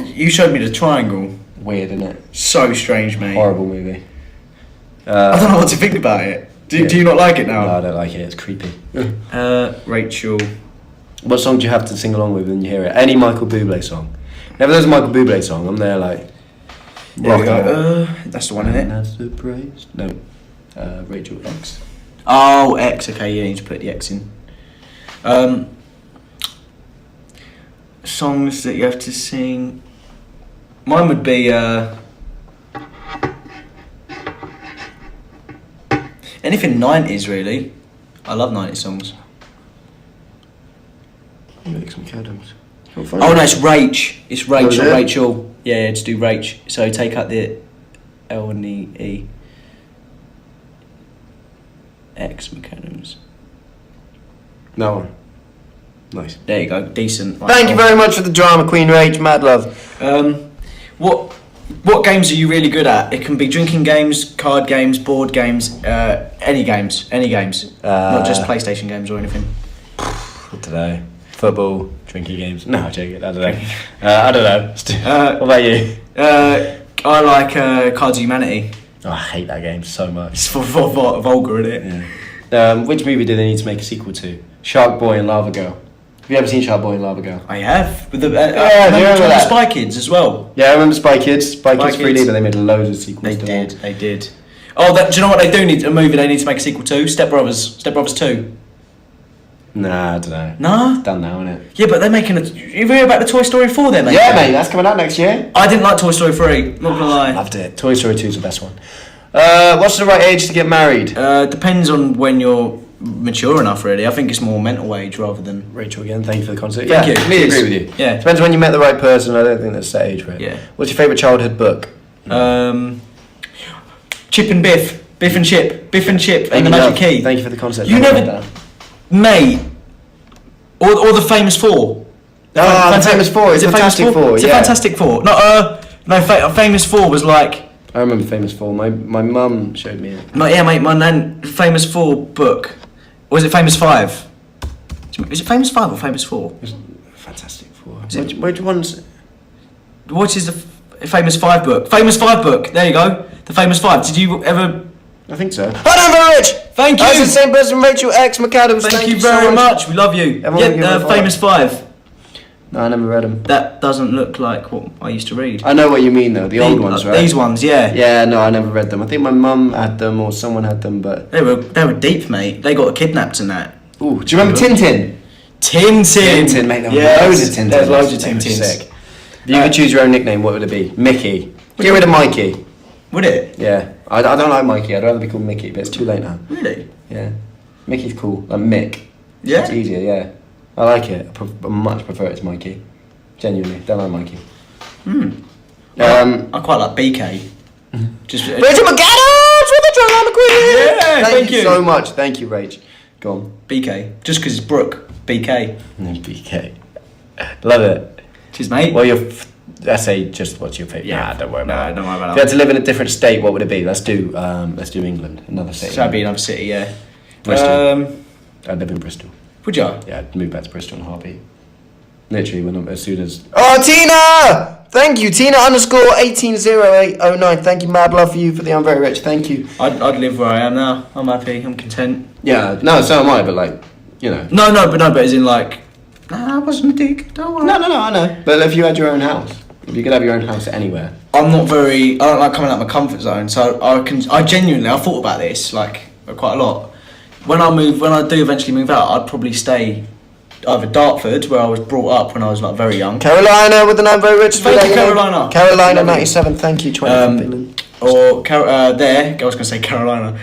You showed me the triangle. Weird, isn't it? So strange, mate. Horrible movie. I don't know what to think about it. Do you not like it now? No, I don't like it. It's creepy. Rachel. What song do you have to sing along with when you hear it? Any Michael Bublé song. Whenever there's a Michael Bublé song, I'm there like. There we go. That's the one, isn't it? That's the praise. No. Rachel X. Oh, X. Okay, you need to put the X in. Songs that you have to sing. Mine would be anything 90s really. I love 90s songs. Make some cadams. Oh no, it's Rach. It's Rachel. Oh, is it? Rachel. Yeah, just do Rach. So take out the L and the E. X McAdams. That one. Nice. There you go. Decent. Thank you very much for the drama queen, Rach. Mad love. What games are you really good at? It can be drinking games, card games, board games, any games. Not just PlayStation games or anything. I don't know. Football, drinking games. No, I'm joking. I don't know. I don't know. What about you? I like Cards of Humanity. Oh, I hate that game so much. It's for vulgar, isn't it? Yeah. Which movie do they need to make a sequel to? Shark Boy and Lava Girl. Have you ever seen Shark Boy and Lava Girl? I have. With the do you remember the that? Spy Kids as well. Yeah, I remember Spy Kids. Spy Kids 3D, Kids. but they made loads of sequels. They did. Oh, do you know what they do need a movie they need to make a sequel to? Step Brothers 2. Nah, I don't know. No? It's done now, isn't it? Yeah, but they're making you hear about the Toy Story 4 they're making? Yeah, mate, that's coming out next year. I didn't like Toy Story 3, not gonna lie. Loved it. Toy Story 2 is the best one. What's the right age to get married? Depends on when you're mature enough, really. I think it's more mental age rather than... Rachel again, thank you for the concert. Thank you. I completely Cheers. agree with you. Yeah. Depends when you met the right person. I don't think that's the age for it. Yeah. What's your favourite childhood book? Chip and Biff. Biff and Chip. Biff and Chip and the Love. Magic Key. Thank you for the concert. You never... Mate. Or the Famous Four. The Famous Four. Is it Fantastic Four? It's a Fantastic Four. No, Famous Four was like... I remember Famous Four. My mum showed me it. My nan... Famous Four book. Or is it Famous Five? Is it Famous Five or Famous Four? Fantastic Four. it- Which one's... What is the Famous Five book? Famous Five book. There you go. The Famous Five. Did you ever... I think so. Hi, I'm very rich. Thank you. That's the same person, Rachel X McAdams. Thank you so very much. We love you. Everyone give Yeah, her a Famous Five. No, I never read them. That doesn't look like what I used to read. I know what you mean though. The old ones, right? These ones, yeah. Yeah, no, I never read them. I think my mum had them or someone had them, but... They were deep, mate. They got kidnapped and that. Ooh, do you remember Tintin? Tintin, mate. There were Yes, loads of Tintins. There's loads of They were Tintins. sick. If you could choose your own nickname, what would it be? Mickey. Get rid of Mikey. Would it? Yeah. I don't like Mikey. I'd rather be called Mickey, but it's too late now. Really? Yeah. Mickey's cool. Like Mick. Yeah? It's easier, yeah. I like it. I much prefer it to Mikey. Genuinely. Don't like Mikey. I quite like BK. Just Rachel McAdams with the drama queen! Yeah, thank you. so much. Thank you, Rach. Go on. BK. Just because it's Brooke. BK. BK. Love it. Cheers, mate. Well, let's say just what's your favourite? Yeah. Nah, don't worry about it. Don't worry about If you had that. to live in a different state, what would it be? Let's do England, another city. So that'd be another city, yeah. Bristol. I'd live in Bristol. Would you? Yeah, I'd move back to Bristol in a heartbeat. Literally, as soon as... Oh, Tina! Thank you, Tina _180809. Thank you, mad love for you for the I'm very rich. Thank you. I'd live where I am now. I'm happy. I'm content. Yeah, no, so am I, but like, you know. No, but as in like, I wasn't a dick. Don't worry. No, I know. But if you had your own house, if you could have your own house anywhere. I don't like coming out of my comfort zone. So I genuinely, I thought about this like quite a lot. When I do eventually move out, I'd probably stay either Dartford, where I was brought up when I was like very young. Carolina with the I'm very rich. Thank you, Carolina. Carolina 97. Thank you, 20 for feeling. Or there, I was going to say Carolina.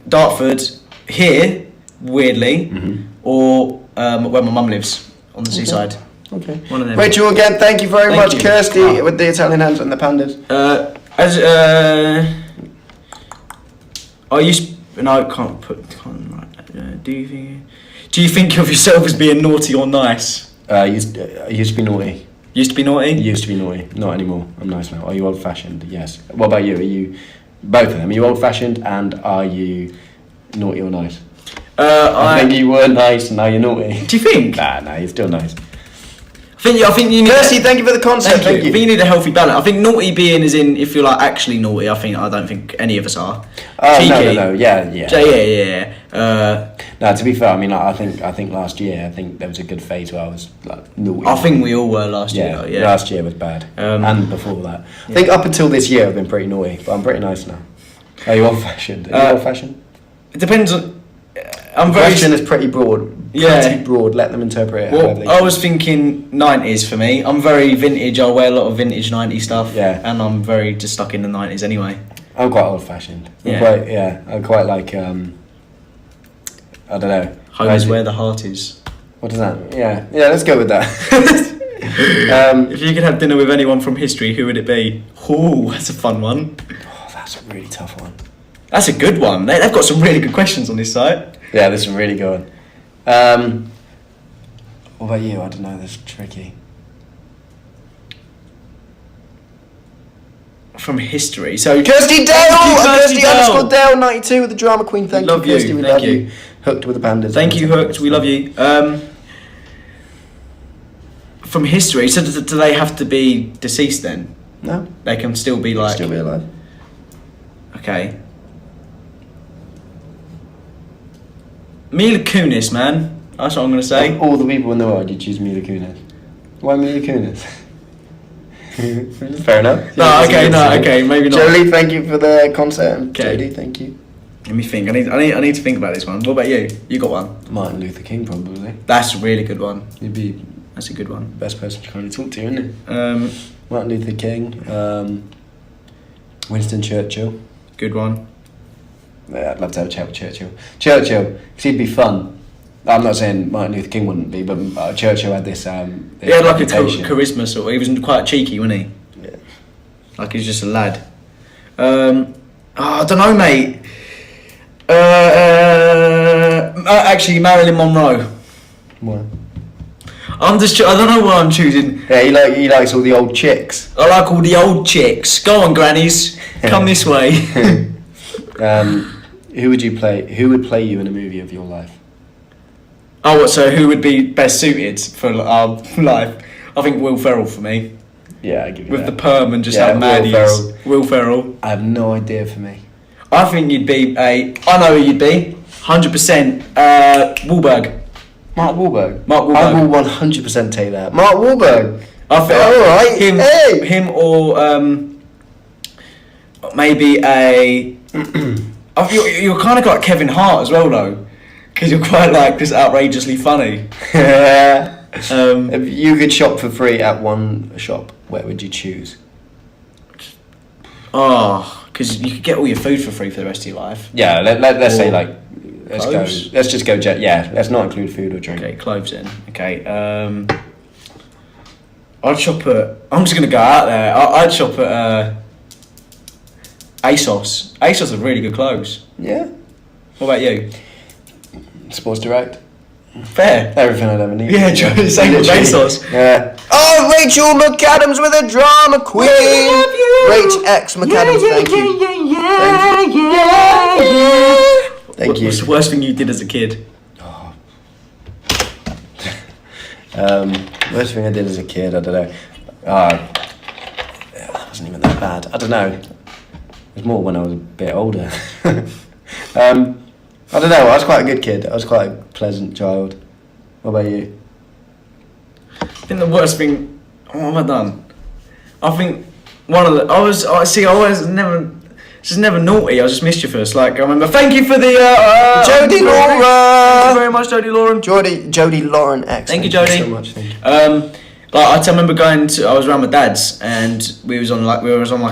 Dartford, here, weirdly, or where my mum lives, on the seaside. Okay. One of them. Rachel again, thank you very Thank much. you. Kirsty with the Italian hands and the pandas. I can't write that. Do you think of yourself as being naughty or nice? I used to be naughty. Used to be naughty? Used to be naughty. Not anymore. I'm nice now. Are you old fashioned? Yes. What about you? Are you both of them? Are you old fashioned and are you naughty or nice? I think you were nice and now you're naughty. Do you think? Nah, you're still nice. I I think you need. Kirsty, thank you for the concept. Thank you. I think you need a healthy balance. I think naughty being is in if you're like actually naughty. I don't think any of us are. Oh, Cheeky. no, yeah. Yeah. No, to be fair, I mean, I think last year, I think there was a good phase where I was like naughty. I think we all were last year. Though, yeah. Last year was bad, and before that. Yeah. I think up until this year, I've been pretty naughty, but I'm pretty nice now. Are you old-fashioned? Are you old-fashioned? It depends on. The question is pretty broad. Yeah. Pretty broad. Let them interpret it. Well, I was thinking 90s for me. I'm very vintage. I wear a lot of vintage 90s stuff. Yeah. And I'm very just stuck in the 90s anyway. I'm quite old-fashioned. Yeah. I'm quite like. I don't know. Home is where the heart is. What does that? Yeah. Let's go with that. If you could have dinner with anyone from history, who would it be? Oh, that's a fun one. Oh, that's a really tough one. That's a good one. They've got some really good questions on this site. Yeah, this is a really good one. What about you? I don't know. This is tricky. From history, so Kirsty Dale, Kirsty Kirsty Dale 92 with the drama queen. Thank you, Kirsty. We love you. Hooked with the pandas. Thank you, Hooked. We love you. From history, so do they have to be deceased then? No, They can still be like. still be alive. Okay. Mila Kunis, man. That's what I'm gonna say. Of all the people in the world, you choose Mila Kunis. Why Mila Kunis? Fair enough. Okay, maybe not. Jolie, thank you for the concert. Okay. Jodie, thank you. Let me think. I need to think about this one. What about you? You got one? Martin Luther King, probably. That's a really good one. He'd be That's a good one. the best person to kind of talk to, isn't it? Martin Luther King, Winston Churchill. Good one. Yeah, I'd love to have a chat with Churchill. Churchill, because he'd be fun. I'm not saying Martin Luther King wouldn't be, but Churchill had this. He had like a charisma sort of. He was quite cheeky, wasn't he? Yeah. Like he's just a lad. I don't know, mate. Actually, Marilyn Monroe. What? I don't know what I'm choosing. Yeah, he likes all the old chicks. I like all the old chicks. Go on, grannies. Come this way. Who would you play? Who would play you in a movie of your life? Oh, what? So who would be best suited for our life? I think Will Ferrell for me. Yeah, I give you With that. the perm and just how mad he is. Will Ferrell. I have no idea for me. I think you'd be I know who you'd be. 100%. Wahlberg. Mark Wahlberg. I will 100% take that. Mark Wahlberg. I think Alright. him or maybe a. You're kind of like Kevin Hart as well though, because you're quite like just outrageously funny. If you could shop for free at one shop, where would you choose? Oh, because you could get all your food for free for the rest of your life. Yeah, let's say like clothes? let's just go let's not include food or drink. Okay, clothes in. Okay, I'd shop at. I'm just gonna go out there. I'd shop at ASOS. ASOS are really good clothes. Yeah. What about you? Sports Direct. Fair. Everything I'd ever need. Yeah, same with ASOS. Yeah. Oh, Rachel McAdams with a drama queen. Rach X McAdams, thank you. Thank you. What's the worst thing you did as a kid? Worst thing I did as a kid, I don't know. It wasn't even that bad. I don't know. It was more when I was a bit older. I don't know. I was quite a good kid. I was quite a pleasant child. What about you? I think the worst thing. What have I done? I think one of the. I was never naughty. I was just mischievous. Like I remember. Thank you for the. Jodie Lauren. Thank you very much, Jodie Lauren. Jodie Lauren X. Thank you, Jodie. So much. Thank you. I remember going to. I was around my dad's, and we was on like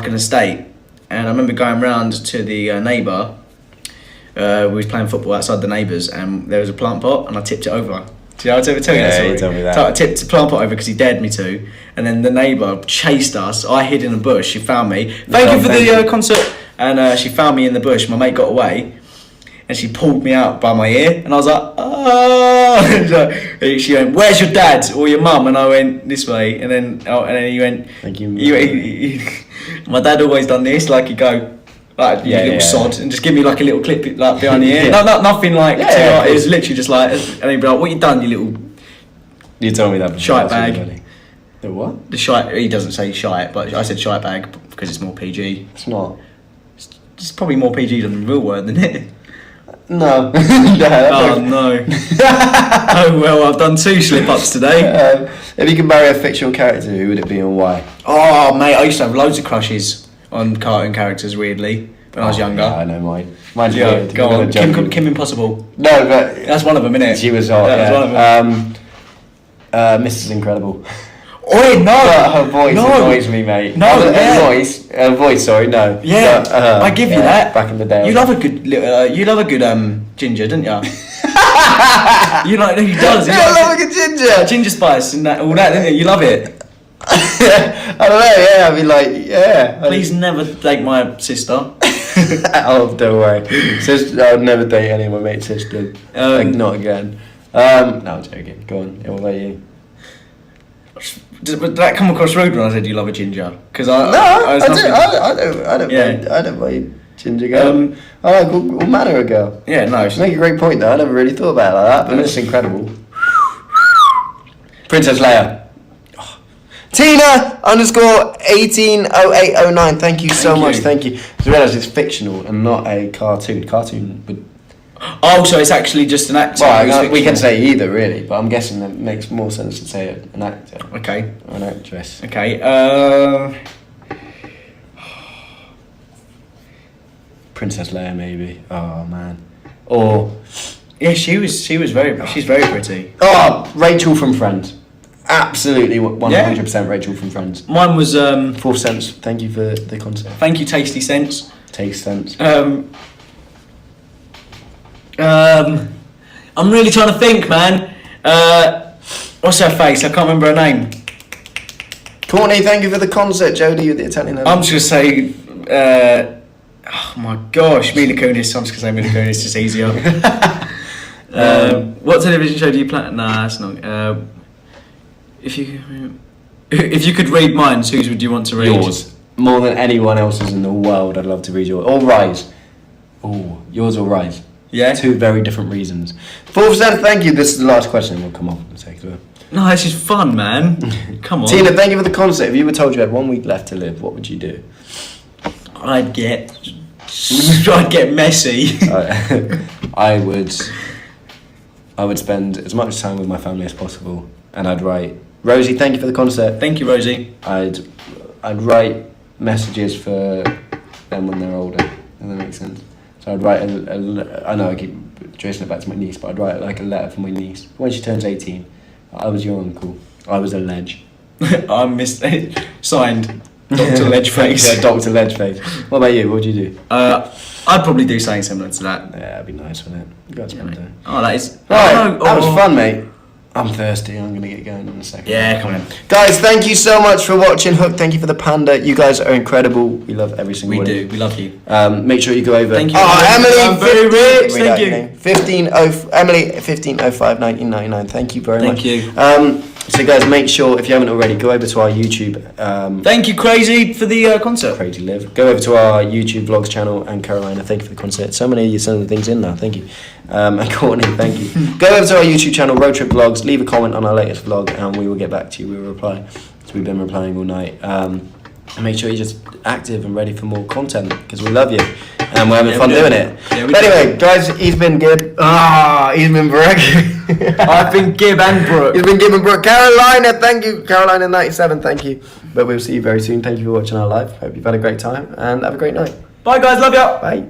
an estate, and I remember going round to the neighbour. We was playing football outside the neighbours, and there was a plant pot, and I tipped it over. Did I ever tell you that story? You told me that. So I tipped the plant pot over because he dared me to, and then the neighbour chased us. I hid in a bush. She found me. Thank you for the concert. And she found me in the bush. My mate got away, and she pulled me out by my ear, and I was like, oh. She went, "Where's your dad or your mum?" And I went this way, and then he went. Thank you. My dad always done this, like he'd go. Like little sod, and just give me like a little clip like behind the ear. No, nothing like. It was literally just like, and he'd be like, "What you done, you little?" You told me that before. Shite bag. The what? The shite. He doesn't say shite, but I said shite bag because it's more PG. It's not. It's probably more PG than the real word, isn't it? No. Oh no. Oh well, I've done 2 slip-ups today. If you can marry a fictional character, who would it be and why? Oh mate, I used to have loads of crushes on cartoon characters. Weirdly, when I was younger. Yeah, I know mine. Mine's Yeah, weird. go I'm on. gonna joke. Kim Impossible. No, but That's one of them, innit? she was hot. That was one of them. Mrs. Incredible. Oi, no! But her voice No. annoys me, mate. No, her voice. Sorry, no. Yeah, But, I give you that. Back in the day. You love a good, ginger, don't you? You like he does. Yeah, I love a good ginger. Ginger spice and that, all that, don't you? You love it. I don't know. Yeah, I mean, like, yeah. Please never date my sister. Oh, don't worry. I'll never date any of my mate's sisters. Like, not again. No, I'm joking. Go on. Yeah, what about you? Did that come across rude when I said you love a ginger? Because I don't mind ginger girl. I like all manner of girl. Yeah, no. You make a great point though. I never really thought about it like that, but it's incredible. Princess Leia. Tina _180809. Thank you so much. Thank you. I realised it's fictional and not a cartoon. Cartoon would. Oh, so it's actually just an actor. Well, we can say either really, but I'm guessing that makes more sense to say an actor. Okay. Or an actress. Okay. Princess Leia maybe. Oh man. Or yeah, she's very pretty. oh, Rachel from Friends. Absolutely 100% Rachel from Friends. Mine was Fourth Sense. Thank you for the concept. Thank you, Tasty Sense. Takes sense. I'm really trying to think, man. What's her face? I can't remember her name. Courtney, thank you for the concert. Jodie, you're the Italian. I'm just gonna say, oh my gosh, Mila Kunis. I'm just gonna say Mila Kunis. It's easier. What television show do you play? Nah, it's not. If you could read minds, whose would you want to read? Yours. More than anyone else's in the world, I'd love to read yours. Or Rise. Oh, yours or Rise. Yeah. 2 very different reasons. 4%, thank you. This is the last question. We'll come off in a second. No, this is fun, man. Come on. Tina, thank you for the concert. If you were told you had 1 week left to live, what would you do? I'd get messy. I would spend as much time with my family as possible, and I'd write. Rosie, thank you for the concert. Thank you, Rosie. I'd write messages for them when they're older. Does that make sense? So I'd write I know I keep tracing it back to my niece, but I'd write like a letter for my niece when she turns 18. I was your uncle. I was a ledge. I missed it. Signed, Dr. Ledgeface. Yeah, Dr. Ledgeface. What about you? What would you do? I'd probably do something similar to that. Yeah, that'd be nice, wouldn't it? You got to spend time. Oh, that is. Right, that was fun, mate. I'm thirsty. I'm gonna get going in a second. Yeah, come on. Guys, thank you so much for watching. Hook, thank you for the panda. You guys are incredible. We love every single one. We do. We love you. Make sure you go over. Thank you. Oh, Emily, I'm very rich. Thank you. Emily, 1505 1999. Thank you very much. Thank you. So guys, make sure if you haven't already, go over to our YouTube. Thank you, Crazy, for the concert. Crazy Live. Go over to our YouTube vlogs channel, and Carolina, thank you for the concert. So many of you sending things in now. Thank you. And Courtney, thank you. Go over to our YouTube channel, Road Trip Vlogs. Leave a comment on our latest vlog, and we will get back to you. We will reply. So we've been replying all night. And make sure you're just active and ready for more content, because we love you and we're having fun doing it. Yeah, but anyway, guys, he's been Gib. He's been Brooke. I've been Gib and Brooke. He's been Gib and Brooke. Carolina, thank you. Carolina 97, thank you. But we'll see you very soon. Thank you for watching our live. Hope you've had a great time and have a great night. Bye, guys. Love ya. Bye.